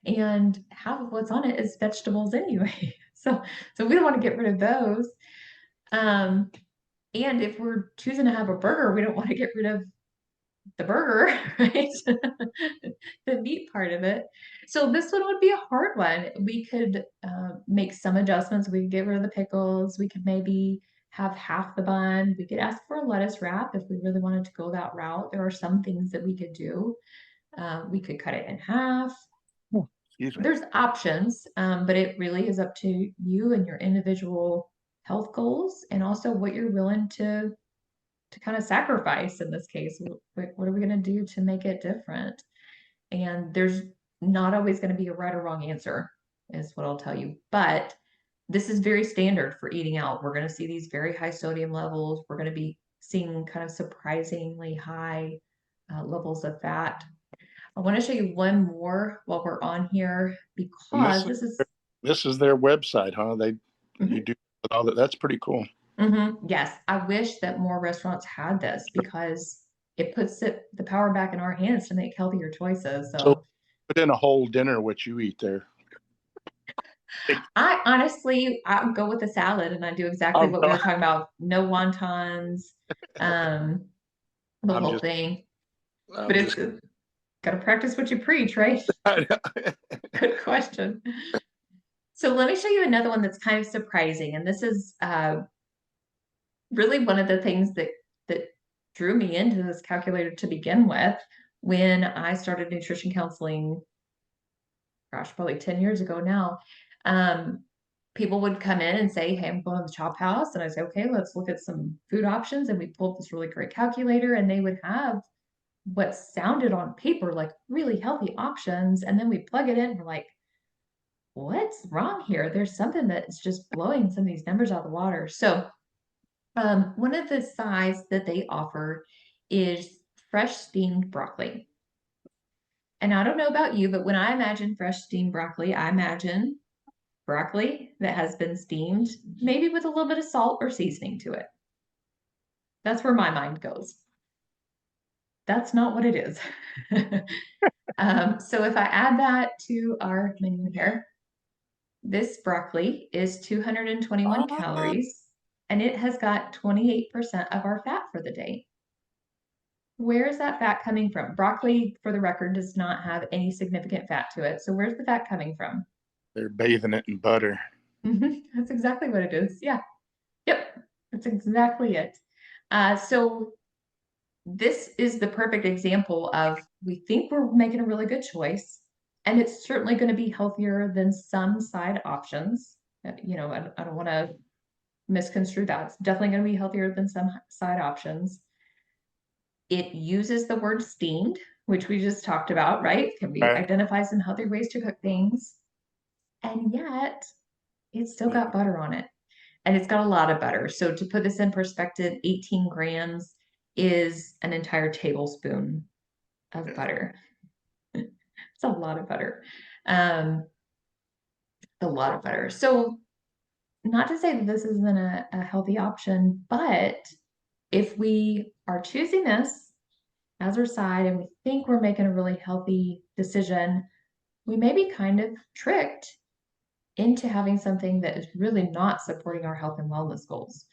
And half of what's on it is vegetables anyway. So we don't want to get rid of those. And if we're choosing to have a burger, we don't want to get rid of the burger, right? The meat part of it. So this one would be a hard one. We could make some adjustments. We could get rid of the pickles. We could maybe have half the bun. We could ask for a lettuce wrap if we really wanted to go that route. There are some things that we could do. We could cut it in half. Excuse me. There's options, but it really is up to you and your individual health goals and also what you're willing to kind of sacrifice in this case. What are we going to do to make it different? And there's not always going to be a right or wrong answer, is what I'll tell you. But this is very standard for eating out. We're going to see these very high sodium levels. We're going to be seeing kind of surprisingly high levels of fat. I want to show you one more while we're on here because this is their website, huh? You do all that. That's pretty cool. Yes, I wish that more restaurants had this because it puts the power back in our hands to make healthier choices. So put in a whole dinner what you eat there. I honestly, I go with the salad and I do exactly what we were talking about. No wontons, the whole thing. But it's got to practice what you preach, right? Good question. So let me show you another one that's kind of surprising. And this is really one of the things that drew me into this calculator to begin with when I started nutrition counseling, gosh, probably 10 years ago now. People would come in and say, hey, I'm going to the Chop House. And I say, okay, let's look at some food options. And we pulled this really great calculator and they would have what sounded on paper like really healthy options. And then we plug it in and we're like, what's wrong here? There's something that's just blowing some of these numbers out of the water. So one of the sides that they offer is fresh steamed broccoli. And I don't know about you, but when I imagine fresh steamed broccoli, I imagine broccoli that has been steamed, maybe with a little bit of salt or seasoning to it. That's where my mind goes. That's not what it is. So if I add that to our menu here, this broccoli is 221 calories, and it has got 28% of our fat for the day. Where is that fat coming from? Broccoli, for the record, does not have any significant fat to it. So where's the fat coming from? They're bathing it in butter. That's exactly what it is. Yeah. Yep. That's exactly it. So this is the perfect example of we think we're making a really good choice, and it's certainly going to be healthier than some side options. You know, I don't want to misconstrue that. It's definitely going to be healthier than some side options. It uses the word steamed, which we just talked about, right? Can we identify some healthy ways to cook things? And yet it's still got butter on it. And it's got a lot of butter. So to put this in perspective, 18 grams is an entire tablespoon of butter. It's a lot of butter. A lot of butter. So not to say that this isn't a healthy option, but if we are choosing this as our side and we think we're making a really healthy decision, we may be kind of tricked into having something that is really not supporting our health and wellness goals.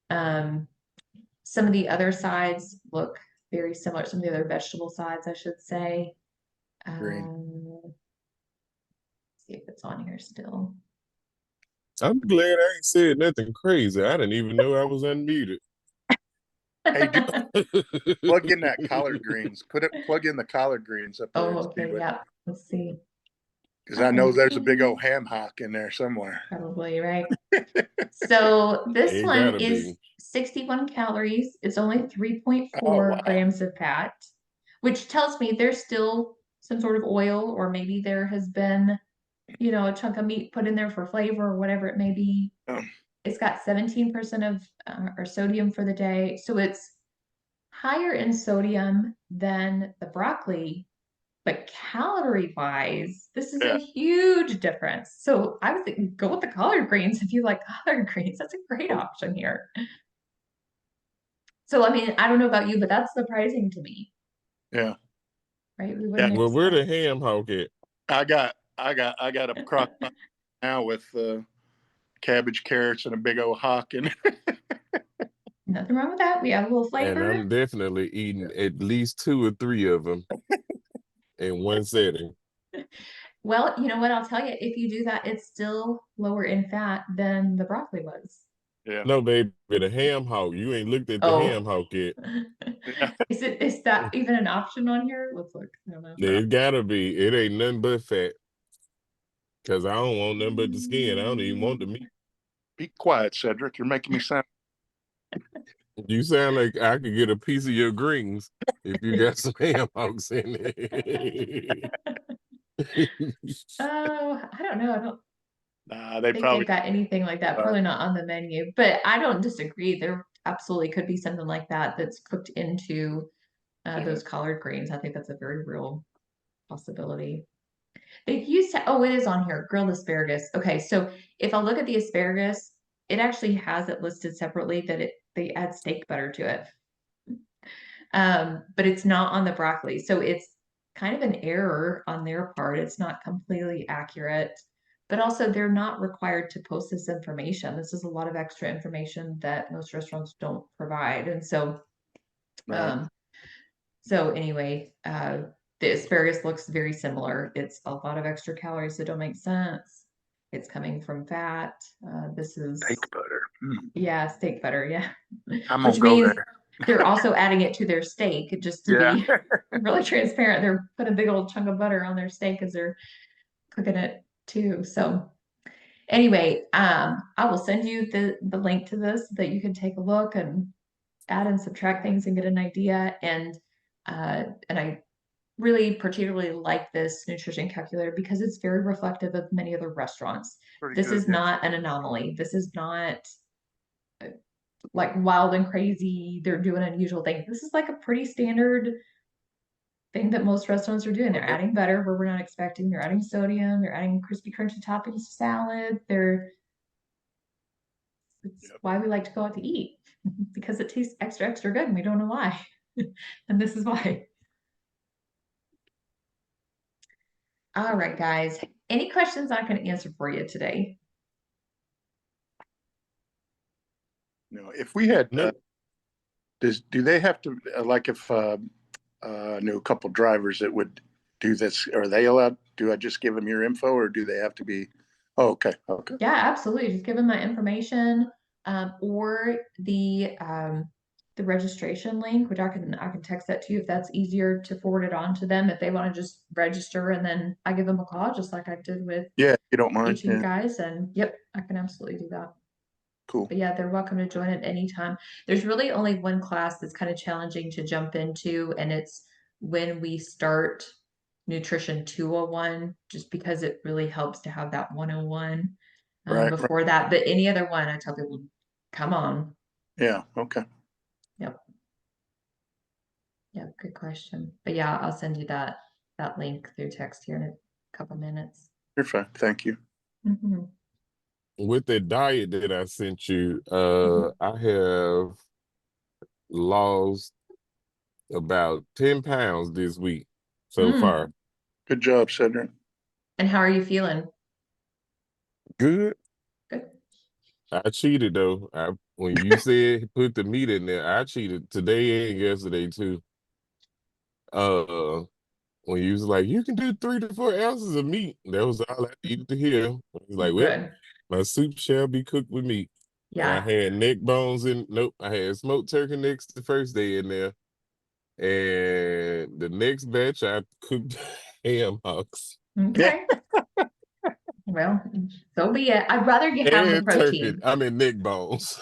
Some of the other sides look very similar. Some of the other vegetable sides, I should say. See if it's on here still. I'm glad I ain't said nothing crazy. I didn't even know I was unmuted. Hey, plug in that collard greens. Plug in the collard greens up there. Oh, okay, yeah. Let's see. Because I know there's a big old ham hock in there somewhere. Probably, right? So this one is 61 calories. It's only 3.4 Oh, wow. grams of fat, which tells me there's still some sort of oil, or maybe there has been, a chunk of meat put in there for flavor or whatever it may be. It's got 17% of or sodium for the day. So it's higher in sodium than the broccoli, but calorie wise, this is a huge difference. So I would think go with the collard greens if you like collard greens. That's a great option here. So, I mean, I don't know about you, but that's surprising to me, Yeah. right? We wouldn't Well, where the expect. ham hock at? I got a crock pot now with cabbage, carrots, and a big old hock in it. Nothing wrong with that. We have a little And flavor. I'm definitely eating at least 2 or 3 of them in one setting. Well, you know what? I'll tell you, if you do that, it's still lower in fat than the broccoli was. Yeah. No, baby, the ham hock. You ain't looked at the Oh. ham hock yet. Yeah. Is that even an option on here? Let's look. I don't know. It gotta be. It ain't nothing but fat. Cause I don't want nothing but the skin. I don't even want the meat. Be quiet, Cedric. You're making me sound. You sound like I could get a piece of your greens if you got some ham hocks in it. Oh, I don't know. I don't Nah, they think probably. they've got anything like that. Probably not on the menu, but I don't disagree. There absolutely could be something like that that's cooked into those collard greens. I think that's a very real possibility. They used to, oh, it is on here, grilled asparagus. Okay, so if I look at the asparagus, it actually has it listed separately that they add steak butter to it. But it's not on the broccoli. So it's kind of an error on their part. It's not completely accurate, but also they're not required to post this information. This is a lot of extra information that most restaurants don't provide. And so, Right. so anyway, the asparagus looks very similar. It's a lot of extra calories that don't make sense. It's coming from fat. This is Steak butter. yeah, steak butter. Yeah, I'm which gonna go means there. they're also adding it to their steak just to Yeah. be really transparent. They're putting a big old chunk of butter on their steak as they're cooking it too. So anyway, I will send you the link to this so that you can take a look and add and subtract things and get an idea. And I really particularly like this nutrition calculator because it's very reflective of many other restaurants. Pretty This good, is yeah. not an anomaly. This is not like wild and crazy. They're doing unusual things. This is like a pretty standard thing that most restaurants are doing. They're Okay. adding butter where we're not expecting. They're adding sodium. They're adding crispy, crunchy toppings to salad. It's why we like to go out to eat because it tastes extra, extra good and we don't know why. And this is why. All right, guys. Any questions I can answer for you today? No, if we had, Nope. do they have to, like if I knew a couple drivers that would do this, are they allowed? Do I just give them your info or do they have to be? Oh, okay. Okay. Yeah, absolutely. Just give them my information or the registration link, which I can text that to you if that's easier to forward it on to them if they want to just register and then I give them a call just like I did with Yeah, you don't mind. each of you guys. And yep, I can absolutely do that. Cool. But yeah, they're welcome to join at any time. There's really only one class that's kind of challenging to jump into, and it's when we start Nutrition 201, just because it really helps to have that 101 Right. before that. But any other one, I tell people, come on. Yeah. Okay. Yep. Yeah, good question. But yeah, I'll send you that link through text here in a couple minutes. You're fine. Thank you. Mm-hmm. With the diet that I sent you, Mm-hmm. I have lost about 10 pounds this week so far. Good job, Cedric. And how are you feeling? Good. Good. I cheated though. When you said put the meat in there, I cheated today and yesterday too. When you was like, you can do 3 to 4 ounces of meat, that was all I needed to hear. I was like, well, Good. my soup shall be cooked with meat. Yeah. And I had neck bones in. Nope, I had smoked turkey necks the first day in there, and the next batch I cooked ham hocks. Okay. Well, so be it. I'd rather you have the And turkey. protein. I mean neck bones.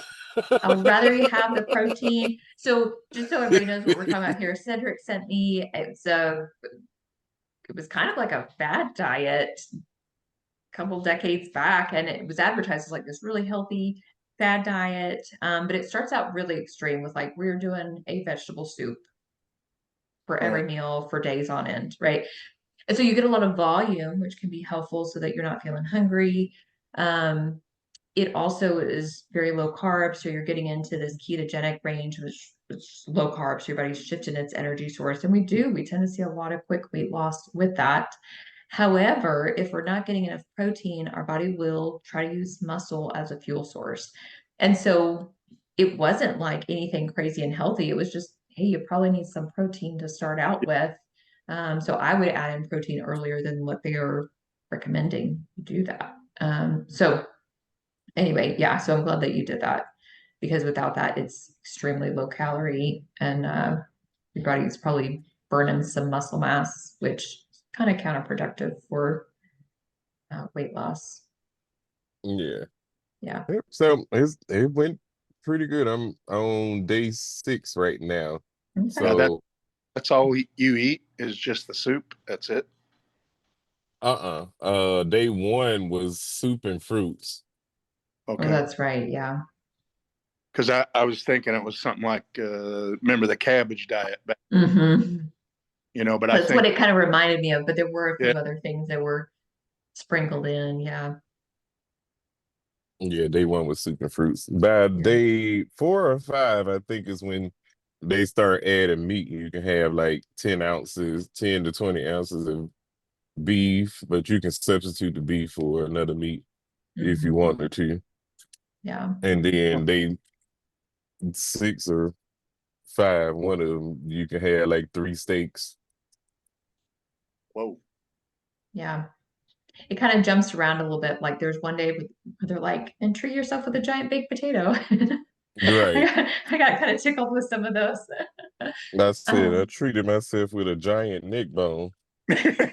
I would rather you have the protein. So just so everybody knows what we're talking about here, Cedric sent me, it was kind of like a fad diet a couple decades back, and it was advertised as like this really healthy fad diet. But it starts out really extreme with like, we're doing a vegetable soup for every meal for days on end, right? And so you get a lot of volume, which can be helpful so that you're not feeling hungry. It also is very low carb, so you're getting into this ketogenic range, which is low carb, so your body's shifting its energy source. And we tend to see a lot of quick weight loss with that. However, if we're not getting enough protein, our body will try to use muscle as a fuel source. And so it wasn't like anything crazy and healthy. It was just, hey, you probably need some protein to start out with. So I would add in protein earlier than what they are recommending you do that. So anyway, yeah, so I'm glad that you did that, because without that, it's extremely low calorie, and your body's probably burning some muscle mass, which is kind of counterproductive for weight loss. Yeah. Yeah. Yep. So it went pretty good. I'm on day 6 right now. Okay. So That's all you eat is just the soup. That's it. day 1 was soup and fruits. Oh, Okay. that's right. Yeah. Because I was thinking it was something like, remember the cabbage diet, Mm-hmm. but I That's think, what it kind of reminded me of, but there were a few yeah, other things that were sprinkled in. Yeah. Yeah, day 1 was soup and fruits. By Yeah. day 4 or 5, I think is when they start adding meat. You can have like 10 to 20 ounces of beef, but you can substitute the beef for another meat if you Mhm. wanted to. Yeah. And then day 6 or 5, one of them, you can have like 3 steaks. whoa. Yeah. It kind of jumps around a little bit. Like there's one day where they're like, and treat yourself with a giant baked potato. Right. I got kind of tickled with some of those. I said I Um, treated myself with a giant neck bone. I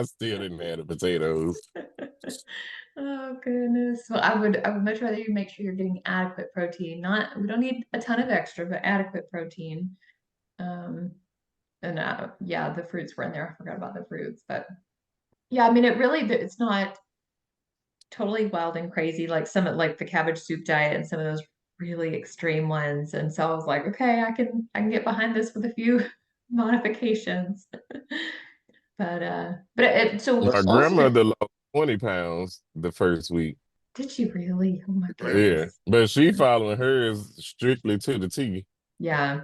still didn't have the potatoes. oh goodness. Well, I would much rather you make sure you're getting adequate protein. Not we don't need a ton of extra, but adequate protein. Um, and yeah, the fruits were in there. I forgot about the fruits, but yeah, I mean, it's not totally wild and crazy like some of like the cabbage soup diet and some of those really extreme ones. And so I was like, okay, I can get behind this with a few modifications. But so My also, grandmother lost 20 pounds the first week. did you really? Oh my Yeah, goodness. but she following hers strictly to the T. Yeah.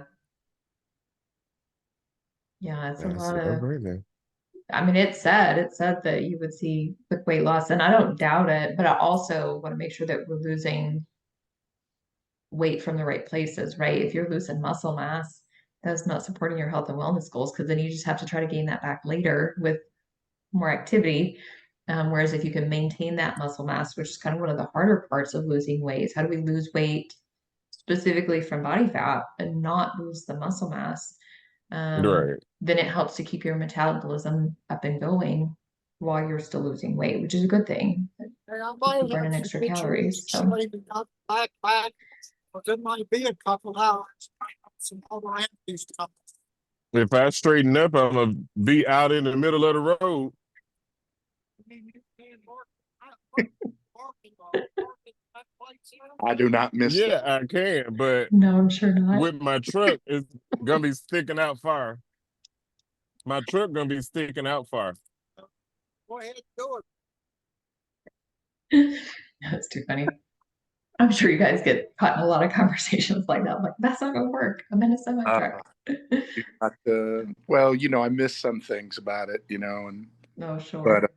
Yeah, it's a I lot said, all of, right now. I mean, it said that you would see quick weight loss, and I don't doubt it, but I also want to make sure that we're losing weight from the right places, right? If you're losing muscle mass, that's not supporting your health and wellness goals, because then you just have to try to gain that back later with more activity. Whereas if you can maintain that muscle mass, which is kind of one of the harder parts of losing weight, is how do we lose weight specifically from body fat and not lose the muscle mass? Right. Then it helps to keep your metabolism up and going while you're still losing weight, which is a good thing. Hey, I Keep might you have burning some extra pictures calories. So sleeping up back, but it might be a couple hours. Some other empty stuff. If I straighten up, I'm gonna be out in the middle of the road. I mean, you can't parking that place out. I do not miss Yeah, that. I can, but no, I'm sure not. with my truck, it's gonna be sticking out far. My truck gonna be sticking out far. Go ahead and do it. That's too funny. I'm sure you guys get caught in a lot of conversations like that. I'm like, that's not gonna work. I'm in a semi truck. Not, well, I miss some things about it, and No, sure.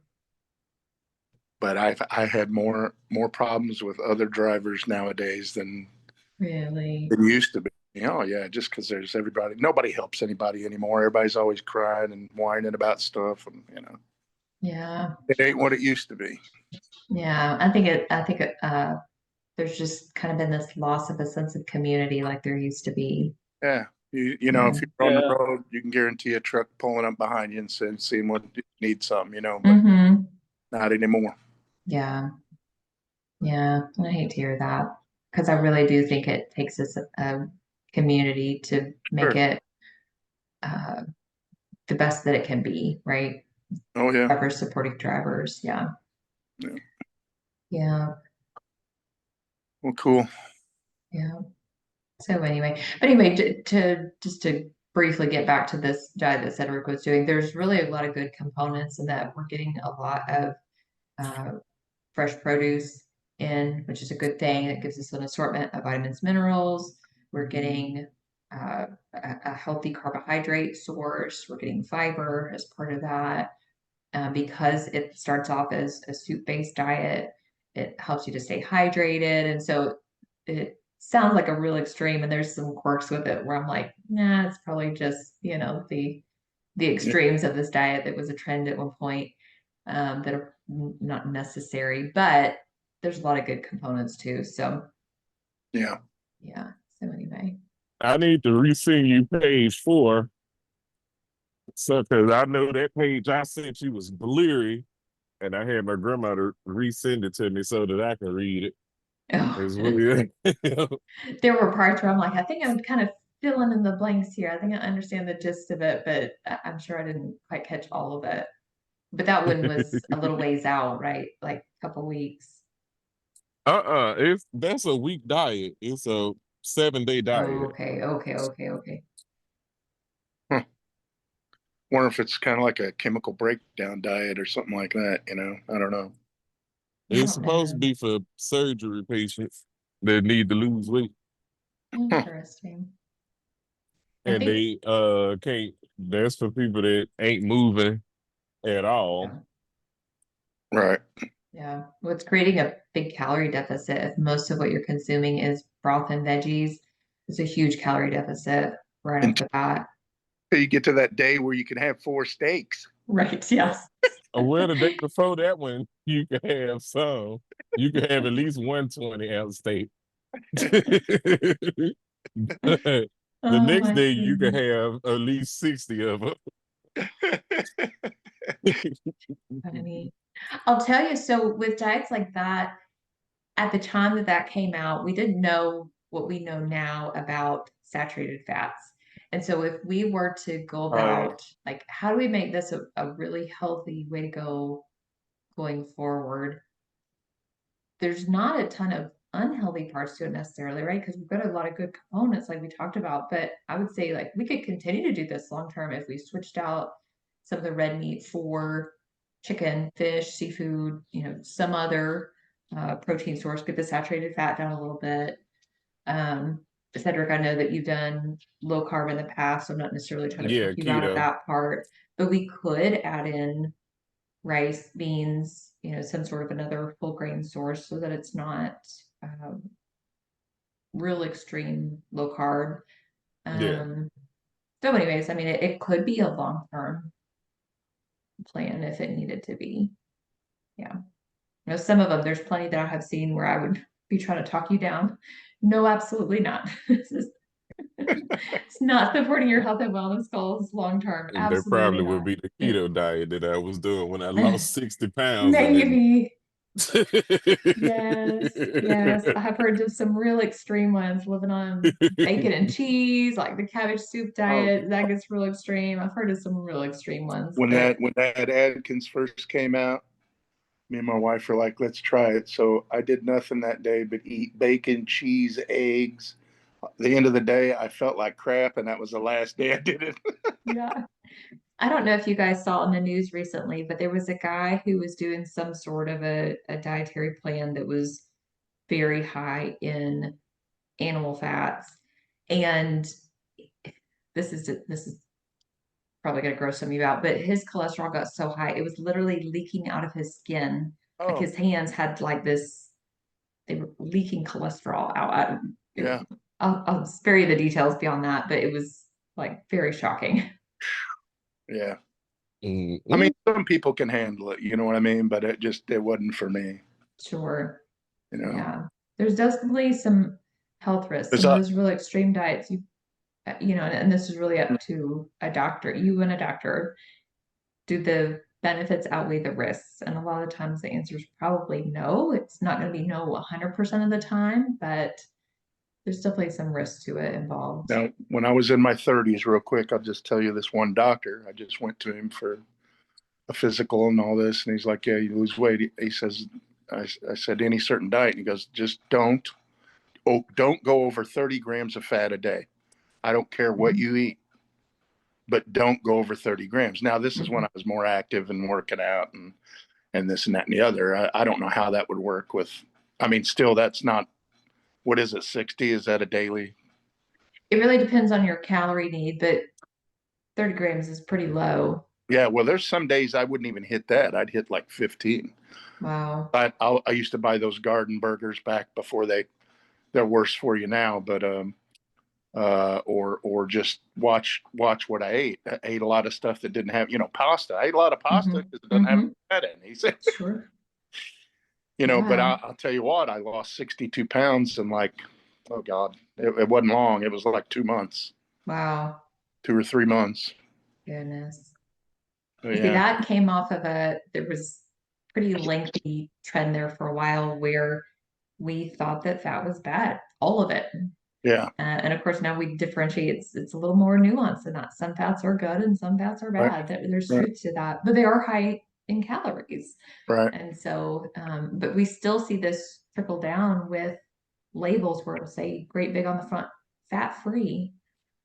but I had more problems with other drivers nowadays than Really? it used to be. Oh yeah, just because nobody helps anybody anymore. Everybody's always crying and whining about stuff, and Yeah. it ain't what it used to be. Yeah. I think there's just kind of been this loss of a sense of community like there used to be. Yeah, if Yeah. you're on the road, you can guarantee a truck pulling up behind you and seeing what you need something, but Mm-hmm. not anymore. Yeah. Yeah, and I hate to hear that because I really do think it takes us a community to make Sure. it uh, the best that it can be, right? Oh, yeah. Drivers supporting drivers. Yeah. Yeah. Yeah. Well, cool. Yeah. So anyway, to just to briefly get back to this diet that Cedric was doing, there's really a lot of good components in that we're getting a lot of uh, fresh produce in, which is a good thing. It gives us an assortment of vitamins, minerals. We're getting a healthy carbohydrate source. We're getting fiber as part of that. Because it starts off as a soup-based diet, it helps you to stay hydrated. And so it sounds like a real extreme, and there's some quirks with it where I'm like, nah, it's probably just, the extremes of this diet that was a trend at one point that are not necessary, but there's a lot of good components too. So Yeah. yeah. So anyway. I need to resend you page 4. So, because I know that page I sent you was blurry, and I had my grandmother resend it to me so that I can read it. It's Oh, really, there were parts where I'm like, I think I'm kind of filling in the blanks here. I think I understand the gist of it, but I'm sure I didn't quite catch all of it. But that one was a little ways out, right? Like a couple weeks. that's a week diet. It's a 7-day diet. Okay. Wonder if it's kind of like a chemical breakdown diet or something like that, I don't know. I It's don't supposed to know. be for surgery patients that need to lose weight. Interesting. I And think they can't, that's for people that ain't moving at all. Right. yeah. What's creating a big calorie deficit if most of what you're consuming is broth and veggies. It's a huge calorie deficit right off Until the bat. you get to that day where you can have 4 steaks. Right. Yes. Well, the day before that one, you can have some. You can have at least 120-ounce steak. The Oh next my day, you can goodness. have at least 60 of them. Funny. I'll tell you, so with diets like that, at the time that that came out, we didn't know what we know now about saturated fats. And so if we were to go Oh, yeah. about like, how do we make this a really healthy way to go going forward? There's not a ton of unhealthy parts to it necessarily, right? Because we've got a lot of good components like we talked about. But I would say like we could continue to do this long term if we switched out some of the red meat for chicken, fish, seafood, some other protein source, get the saturated fat down a little bit. Cedric, I know that you've done low carb in the past, so I'm not necessarily trying to talk Yeah, you out of keto. that part, but we could add in rice, beans, some sort of another whole grain source so that it's not real extreme low carb. Yeah. So anyways, I mean, it could be a long-term plan if it needed to be. Yeah. Some of them, there's plenty that I have seen where I would be trying to talk you down. No, absolutely not. It's not supporting your health and wellness goals long term. And that Absolutely probably would not. be the keto diet that I was doing when I lost 60 pounds. Maybe. Yes. I have heard of some real extreme ones living on bacon and cheese, like the cabbage soup Oh, diet. That gets real extreme. I've heard of some real extreme ones, when but that Atkins first came out, me and my wife were like, let's try it. So I did nothing that day but eat bacon, cheese, eggs. At the end of the day, I felt like crap, and that was the last day I did it. yeah. I don't know if you guys saw in the news recently, but there was a guy who was doing some sort of a dietary plan that was very high in animal fats. And this is probably going to gross some of you out, but his cholesterol got so high, it was literally leaking out of his skin. Like Oh, his hands had like this, they were leaking cholesterol out. yeah. I'll spare you the details beyond that, but it was like very shocking. Yeah. Mm, I mean, some people can handle it, you know what I mean? But it wasn't for me, Sure. you know. Yeah. There's definitely some health risks. There's Some of a, those really extreme diets, and this is really up to a doctor. You and a doctor do the benefits outweigh the risks. And a lot of times the answer is probably no. It's not going to be no 100% of the time, but there's definitely some risk to it involved. Now, when I was in my 30s, real quick, I'll just tell you this one doctor. I just went to him for a physical and all this, and he's like, "Yeah, you lose weight." He says, "I said any certain diet," and he goes, "Just don't go over 30 grams of fat a day. I don't care what you eat, but don't go over 30 grams." Now, this is when I was more active and working out and this and that and the other. I don't know how that would work with. I mean, still, that's not. What is it? 60? Is that a daily? It really depends on your calorie need, but 30 grams is pretty low. Yeah, well, there's some days I wouldn't even hit that. I'd hit like 15. Wow. I used to buy those garden burgers back before they're worse for you now, but or just watch what I ate. I ate a lot of stuff that didn't have, pasta. I ate a lot of pasta because it doesn't have fat in. He said, Sure. but Wow. I'll tell you what, I lost 62 pounds in like, oh God, it wasn't long. It was like 2 months, Wow. 2 or 3 months. Goodness. But See, that came off of there was pretty lengthy trend there for a while where we thought that fat was bad, all of it. Yeah. And of course, now we differentiate. It's a little more nuanced than that. Some fats are good and some fats are bad. There's truth to that, but they are high in calories. Right. And so, but we still see this trickle down with labels where it'll say great big on the front, fat free.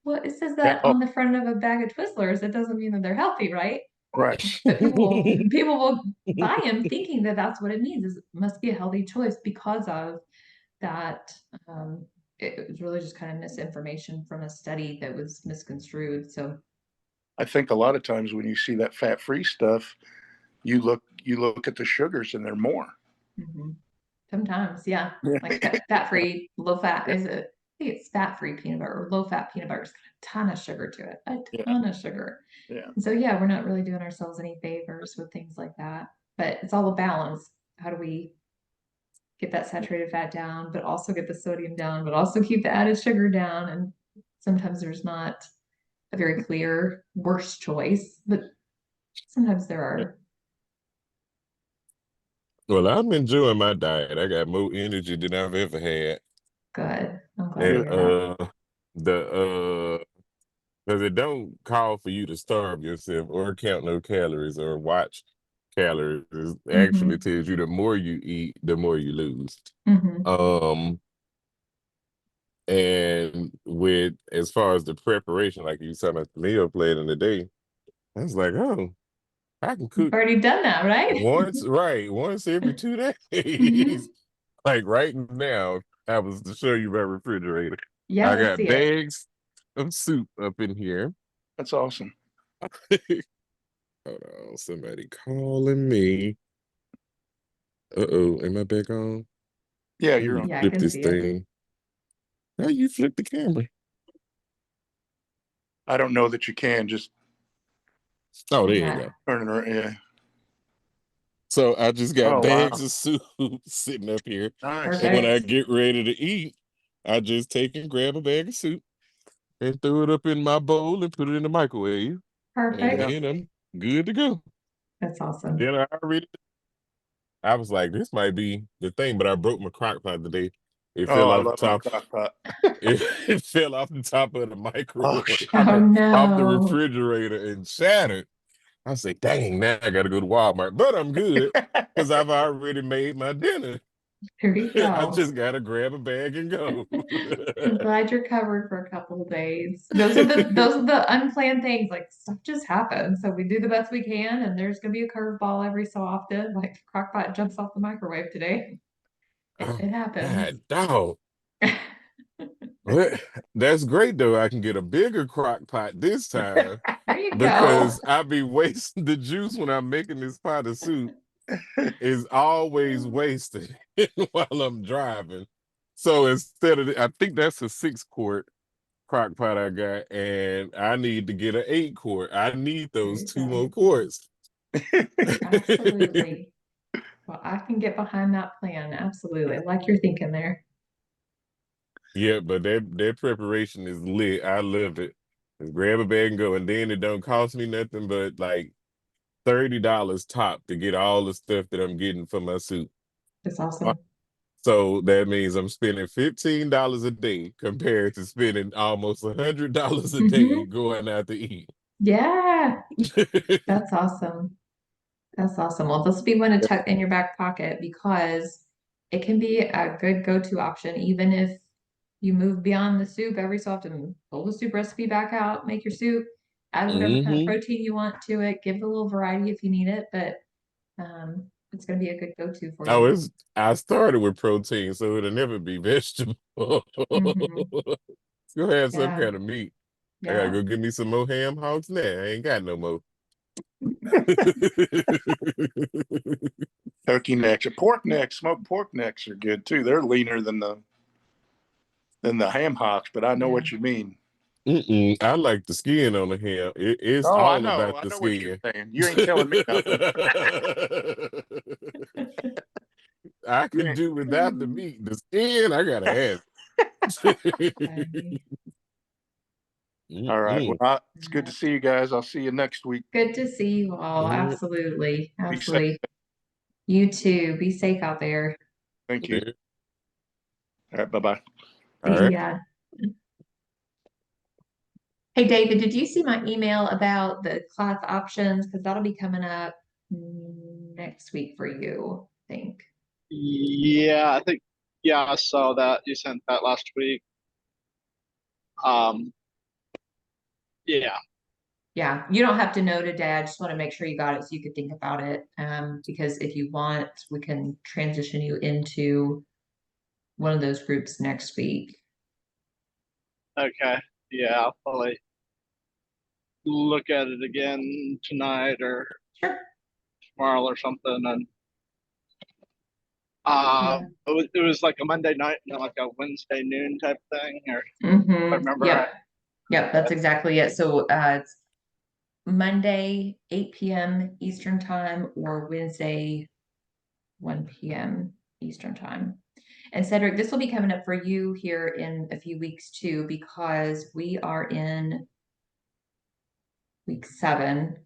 Well, it says that on the front of a bag of Twizzlers. It doesn't mean that they're healthy, right? Right. But people will buy them thinking that that's what it means. It must be a healthy choice because of that. It was really just kind of misinformation from a study that was misconstrued. So I think a lot of times when you see that fat-free stuff, you look at the sugars and they're more. Sometimes, yeah. Like fat-free, low-fat is it? I think it's fat-free peanut butter or low-fat peanut butter. It's got a ton of sugar to it, a ton of sugar. Yeah. And so yeah, we're not really doing ourselves any favors with things like that. But it's all a balance. How do we get that saturated fat down, but also get the sodium down, but also keep the added sugar down? And sometimes there's not a very clear worst choice, but sometimes there are. Well, I'm enjoying my diet. I got more energy than I've ever had. Good. I'm glad to hear that. Because it don't call for you to starve yourself or count no calories or watch calories. It actually tells you the more you eat, the more you lose. And with as far as the preparation, like you said, about the meal plan in the day, I was like, oh, I can cook. You've already done that, right? Once every 2 days. Like right now, I was to show you my refrigerator. Yeah, I let's got see it. bags of soup up in here. That's awesome. Hold on, somebody calling me. Uh-oh, am I back on? Yeah, you're on. Yeah, I Flip can this see it. thing. How you flip the camera? I don't know that you can just Oh, there Yeah. you go. turn it around. Yeah. So I just got Oh, bags wow. of soup sitting up here. Nice. And when I Perfect. get ready to eat, I just take and grab a bag of soup and throw it up in my bowl and put it in the microwave. And Perfect. then I'm good to go. That's awesome. Then I was like, this might be the thing, but I broke my crock pot today. It Oh, fell I off the love my top. crock pot. It fell off the top of the Oh, microwave, Oh off the no. refrigerator and shattered. I say, dang, now I gotta go to Walmart. But I'm good because I've already made my dinner. Here you I go. just gotta grab a bag and go. I'm glad you're covered for a couple of days. Those are the unplanned things. Like stuff just happens. So we do the best we can, and there's gonna be a curveball every so often. Like the crock pot jumps off the microwave today. It happens. God, dog. Well, that's great though. I can get a bigger crock pot this time There you go. because I be wasting the juice when I'm making this pot of soup. Is always wasted while I'm driving. So instead of, I think that's a 6-quart crock pot I got, and I need to get an 8-quart. I need those 2 more quarts. Absolutely. Well, I can get behind that plan. Absolutely. I like your thinking there. Yeah, but their preparation is lit. I love it. Just grab a bag and go, and then it don't cost me nothing but like $30 top to get all the stuff that I'm getting for my suit. That's awesome. So that means I'm spending $15 a day compared to spending almost $100 a day going out to eat. Yeah, that's awesome. That's awesome. Well, this will be one to tuck in your back pocket because it can be a good go-to option, even if you move beyond the soup every so often. Pull the soup recipe back out, make your soup, add whatever kind of protein you want to it, give it a little variety if you need it, but it's going to be a good go-to for Oh, you. I started with protein, so it'll never be vegetable. Let's go have some Yeah. kind of meat. I Yeah. gotta go get me some more ham hocks now. I ain't got no more. Turkey necks or pork necks. Smoked pork necks are good too. They're leaner than the ham hocks, but I know what you mean. I like the skin on the ham. It's Oh, I all know. about I the know what you're skin. saying. You ain't telling me nothing. I You could ain't- do without the meat. The skin, I gotta have it. All right. Well, it's good to see you guys. I'll see you next week. Good to see you all. Mhm. Absolutely. Be safe. Absolutely. You too. Be safe out there. Thank you. All right. Bye-bye. All right. Yeah. Hey, David, did you see my email about the class options? Because that'll be coming up next week for you, I think. Yeah, I think, yeah, I saw that. You sent that last week. Yeah, Yeah, you don't have to know today. I just want to make sure you got it so you could think about it. Because if you want, we can transition you into one of those groups next week. okay. Yeah, I'll probably look at it again tonight or Sure. tomorrow or something. And Yeah. it was like a Monday night and then like a Wednesday noon type thing, or if I Mm-hmm. remember Yep. right. Yep, that's exactly it. So it's Monday, 8 p.m. Eastern time, or Wednesday, 1 p.m. Eastern time. And Cedric, this will be coming up for you here in a few weeks too, because we are in week 7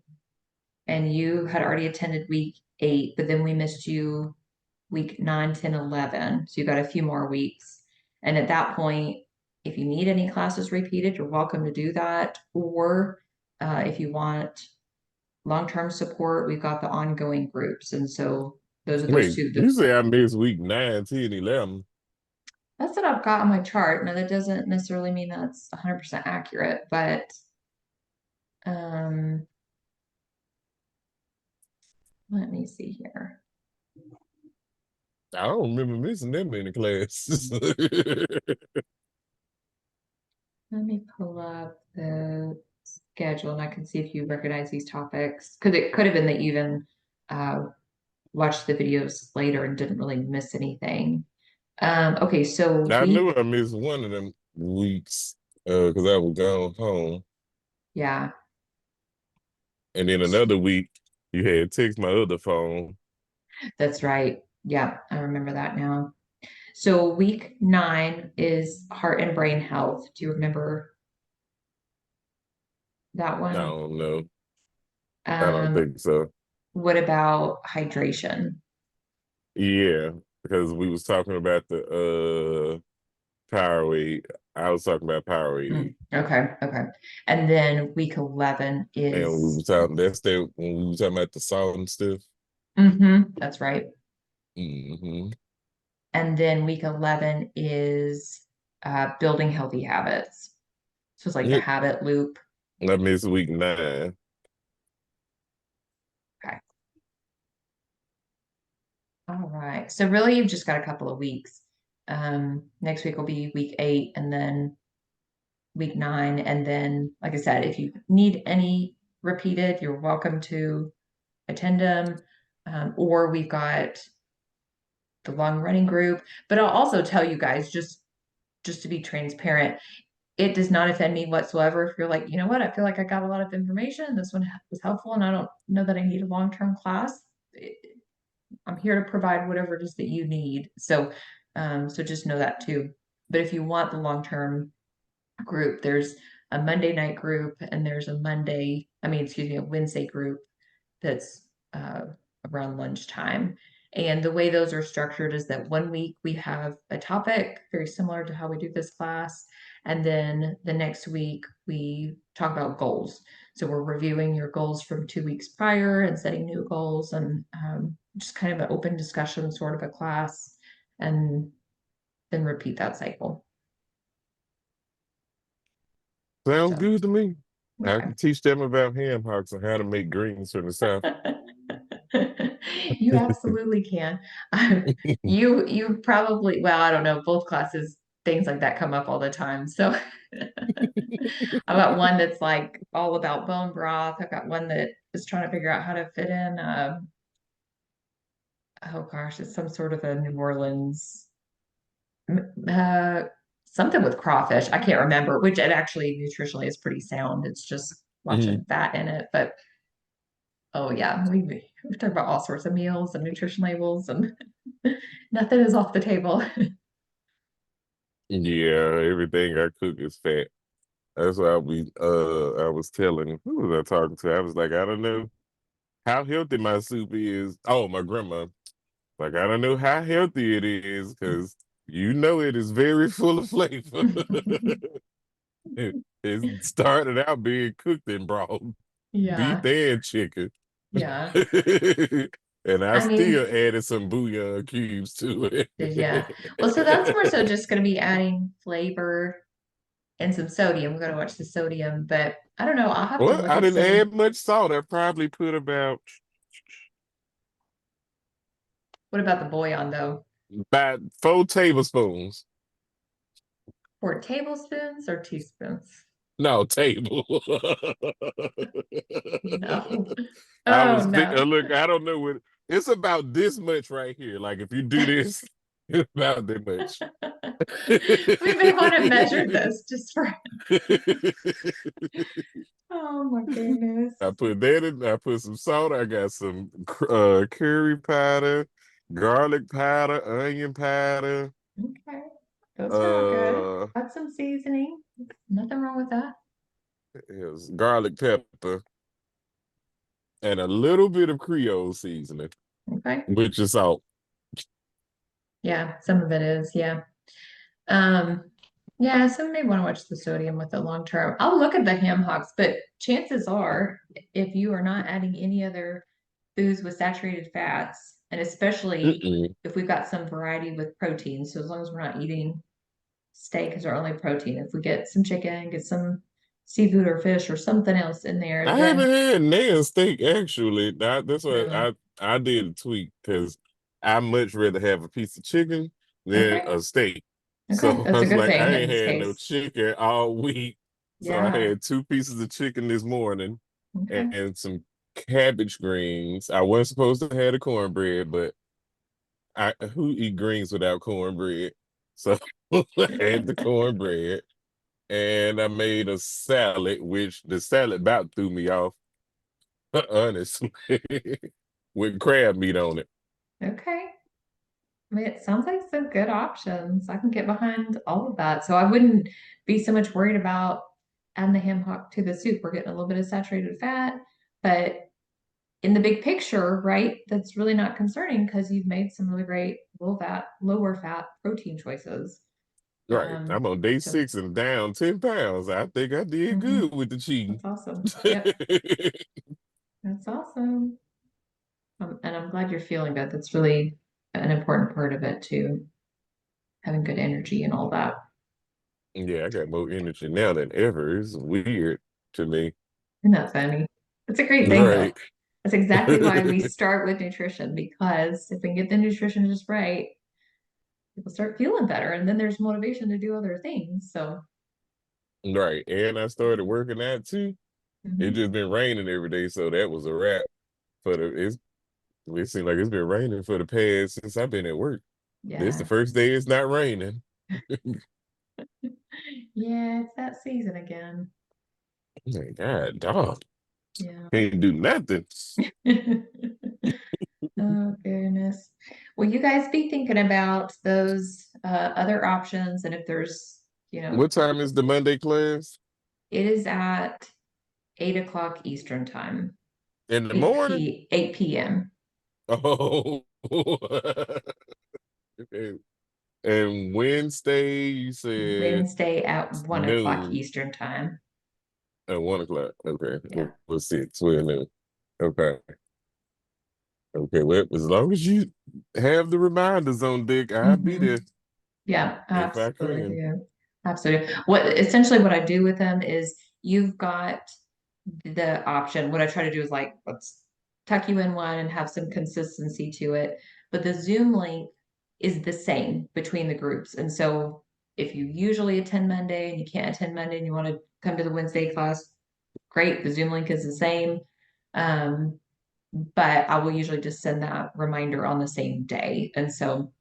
and you had already attended week 8, but then we missed you week 9, 10, 11. So you got a few more weeks. And at that point, if you need any classes repeated, you're welcome to do that. Or if you want long-term support, we've got the ongoing groups. And so those are those Wait, two. you say I missed week 9, 10, 11. That's what I've got on my chart. Now that doesn't necessarily mean that's 100% accurate, but let me see here. I don't remember missing that many classes. Let me pull up the schedule and I can see if you recognize these topics. Because it could have been that you even watched the videos later and didn't really miss anything. Okay, so I knew I missed one of them weeks because I was gone home. Yeah. And then another week, you had text my other phone. That's right. Yeah, I remember that now. So week 9 is heart and brain health. Do you remember that one? I don't know. I don't think so. What about hydration? Yeah, because we was talking about the Powerade. I was talking about Powerade. Okay. And then week 11 is And we were talking, that's that when we were talking about the salt and stuff. That's right. Mm-hmm. And then week 11 is building healthy habits. So it's like the habit loop. I missed week 9. Okay. All right. So really you've just got a couple of weeks. Next week will be week 8 and then week 9. And then, like I said, if you need any repeated, you're welcome to attend them. Or we've got the long running group. But I'll also tell you guys, just to be transparent, it does not offend me whatsoever if you're like, you know what, I feel like I got a lot of information. This one was helpful and I don't know that I need a long-term class. I'm here to provide whatever it is that you need. So, so just know that too. But if you want the long-term group, there's a Monday night group and there's a Wednesday group that's around lunchtime. And the way those are structured is that 1 week we have a topic very similar to how we do this class. And then the next week we talk about goals. So we're reviewing your goals from 2 weeks prior and setting new goals, and just kind of an open discussion sort of a class, and then repeat that cycle. Sounds So, good to me. I okay. can teach them about ham hocks and how to make greens from the south. You absolutely can. You probably, well, I don't know, both classes, things like that come up all the time. So I've got one that's like all about bone broth. I've got one that is trying to figure out how to fit in, oh gosh, it's some sort of a New Orleans, uh, something with crawfish. I can't remember, which it actually nutritionally is pretty sound. It's just lots of fat in it. But oh yeah, we talk about all sorts of meals and nutrition labels, and nothing is off the table. Yeah, everything I cook is fat. That's why I was telling, who was I talking to? I was like, I don't know how healthy my soup is. Oh, my grandma. Like, I don't know how healthy it is because you know it is very full of flavor. It started out being cooked in broth, beef Yeah, and chicken. yeah. And I I still mean, added some bouillon cubes to yeah. it. Well, so that's more so just going to be adding flavor and some sodium. We're going to watch the sodium, but I don't know. I'll have to Well, look I at didn't some. add much salt. I probably put about What about the bouillon though? 4 tablespoons. 4 tablespoons or teaspoons? No, table. No. I Oh was no. look, I don't know what it's about this much right here. Like if you do this, it's about that much. We may want to measure this just for. Oh my goodness. I put that in, I put some salt, I got some curry powder, garlic powder, onion powder, Okay. Those are all good. uh Add some seasoning. Nothing wrong with that. it was garlic pepper, and a little bit of Creole seasoning, Okay. which is salt. Yeah, some of it is, yeah. Um, yeah, some may want to watch the sodium with the long term. I'll look at the ham hocks, but chances are, if you are not adding any other foods with saturated fats, and especially Mm-mm. if we've got some variety with protein, so as long as we're not eating steak as our only protein, if we get some chicken, get some seafood or fish or something else in there, I then haven't had nail steak actually. That's what really, I did a tweak because I much rather have a piece of chicken than okay, a steak. okay, So I that's a was good like, thing I in ain't this had no case. chicken all week. So I Yeah, had 2 pieces of chicken this morning okay. and some cabbage greens. I wasn't supposed to have the cornbread, but I who eat greens without cornbread? So I had the cornbread and I made a salad, which the salad about threw me off, honestly, with crab meat on it. Okay. I mean, it sounds like some good options. I can get behind all of that. So I wouldn't be so much worried about adding the ham hock to the soup. We're getting a little bit of saturated fat, but in the big picture, right, that's really not concerning because you've made some really great low fat, lower fat protein choices. Right. I'm on day So 6 and down 10 pounds. I think I did mhm, good with the cheating. that's awesome. Yep, that's awesome. And I'm glad you're feeling good. That's really an important part of it too, having good energy and all that. Yeah, I got more energy now than ever. It's weird to me. Isn't that funny? It's a great thing though. Right. That's exactly why we start with nutrition, because if we can get the nutrition just right, people start feeling better and then there's motivation to do other things. So Right. And I started working out too. It mhm, just been raining every day, so that was a wrap for it seems like it's been raining for the past since I've been at work. This the yeah. first day it's not raining. Yeah, it's that season again. I'm like, God, dog, Yeah. can't do nothing. Oh goodness. Well, you guys be thinking about those other options, and if there's, What time is the Monday class? it is at 8 o'clock Eastern time. In the morning? 8 p.m. Oh. Okay. And Wednesday, you said Wednesday at 1 o'clock noon Eastern time. at 1 o'clock. Okay. Yeah. We'll see. 12 noon. Okay. Okay. Well, as long as you have the reminders on deck, I'll be Mhm. there Yeah, if I absolutely. can. Yeah. Absolutely. What I do with them is you've got the option. What I try to do is like, let's tuck you in one and have some consistency to it. But the Zoom link is the same between the groups. And so if you usually attend Monday and you can't attend Monday and you want to come to the Wednesday class, great. The Zoom link is the same. But I will usually just send that reminder on the same day. And so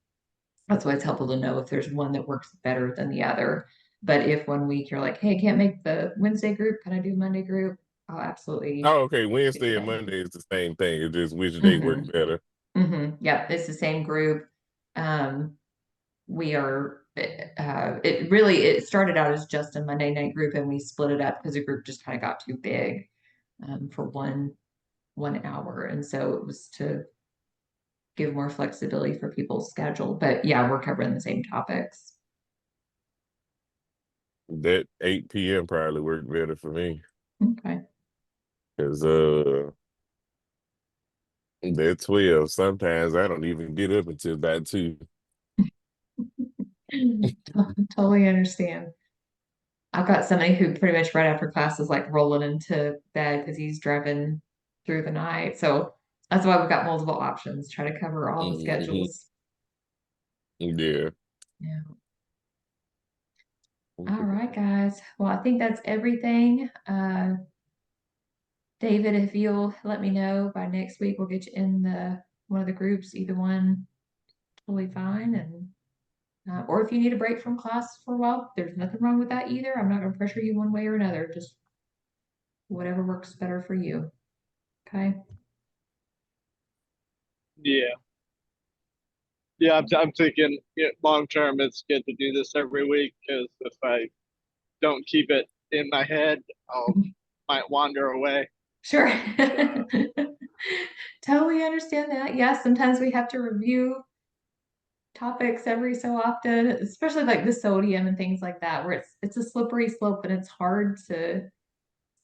that's why it's helpful to know if there's one that works better than the other. But if one week you're like, hey, I can't make the Wednesday group, can I do Monday group? I'll absolutely Oh, okay. do Wednesday and that. Monday is the same thing. It's just which day works better. Yeah, it's the same group. We are it started out as just a Monday night group and we split it up because the group just kind of got too big for one hour. And so it was to give more flexibility for people's schedule. But yeah, we're covering the same topics. That 8 p.m. probably worked better for me. Okay. Because that 12, sometimes I don't even get up until about 2. Totally understand. I've got somebody who pretty much right after class is like rolling into bed because he's driving through the night. So that's why we've got multiple options, try to cover all the schedules. Yeah. Yeah. All right, guys. Well, I think that's everything. David, if you'll let me know by next week, we'll get you in one of the groups, either one, totally fine. And or if you need a break from class for a while, there's nothing wrong with that either. I'm not going to pressure you one way or another. Just whatever works better for you. Okay. Yeah. Yeah, I'm thinking long term, it's good to do this every week because if I don't keep it in my head, I'll might wander away. Sure. Totally understand that. Yeah, sometimes we have to review topics every so often, especially like the sodium and things like that, where it's a slippery slope and it's hard to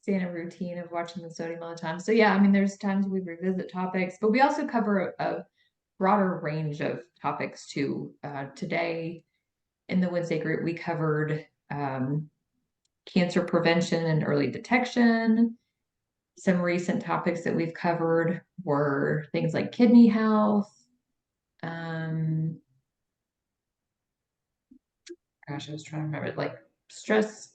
stay in a routine of watching the sodium all the time. So yeah, I mean, there's times we revisit topics, but we also cover a broader range of topics too. Today in the Wednesday group, we covered cancer prevention and early detection. Some recent topics that we've covered were things like kidney health. Gosh, I was trying to remember, like stress,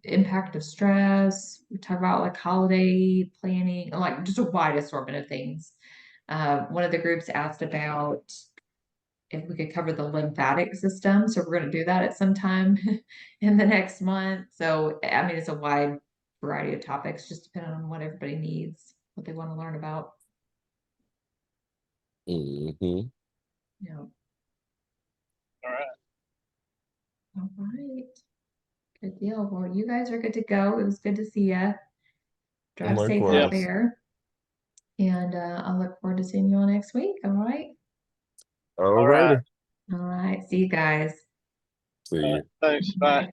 impact of stress. We talk about like holiday planning, like just a wide assortment of things. One of the groups asked about if we could cover the lymphatic system. So we're going to do that at some time in the next month. So, I mean, it's a wide variety of topics, just depending on what everybody needs, what they want to learn about. Mm-hmm. Yeah. All right. All right. Good deal. Well, you guys are good to go. It was good to see you. Drive safe out Likewise. there. And I'll look forward to seeing you all next week. All right. All righty. right. All right. See you guys. See you. Thanks. Bye.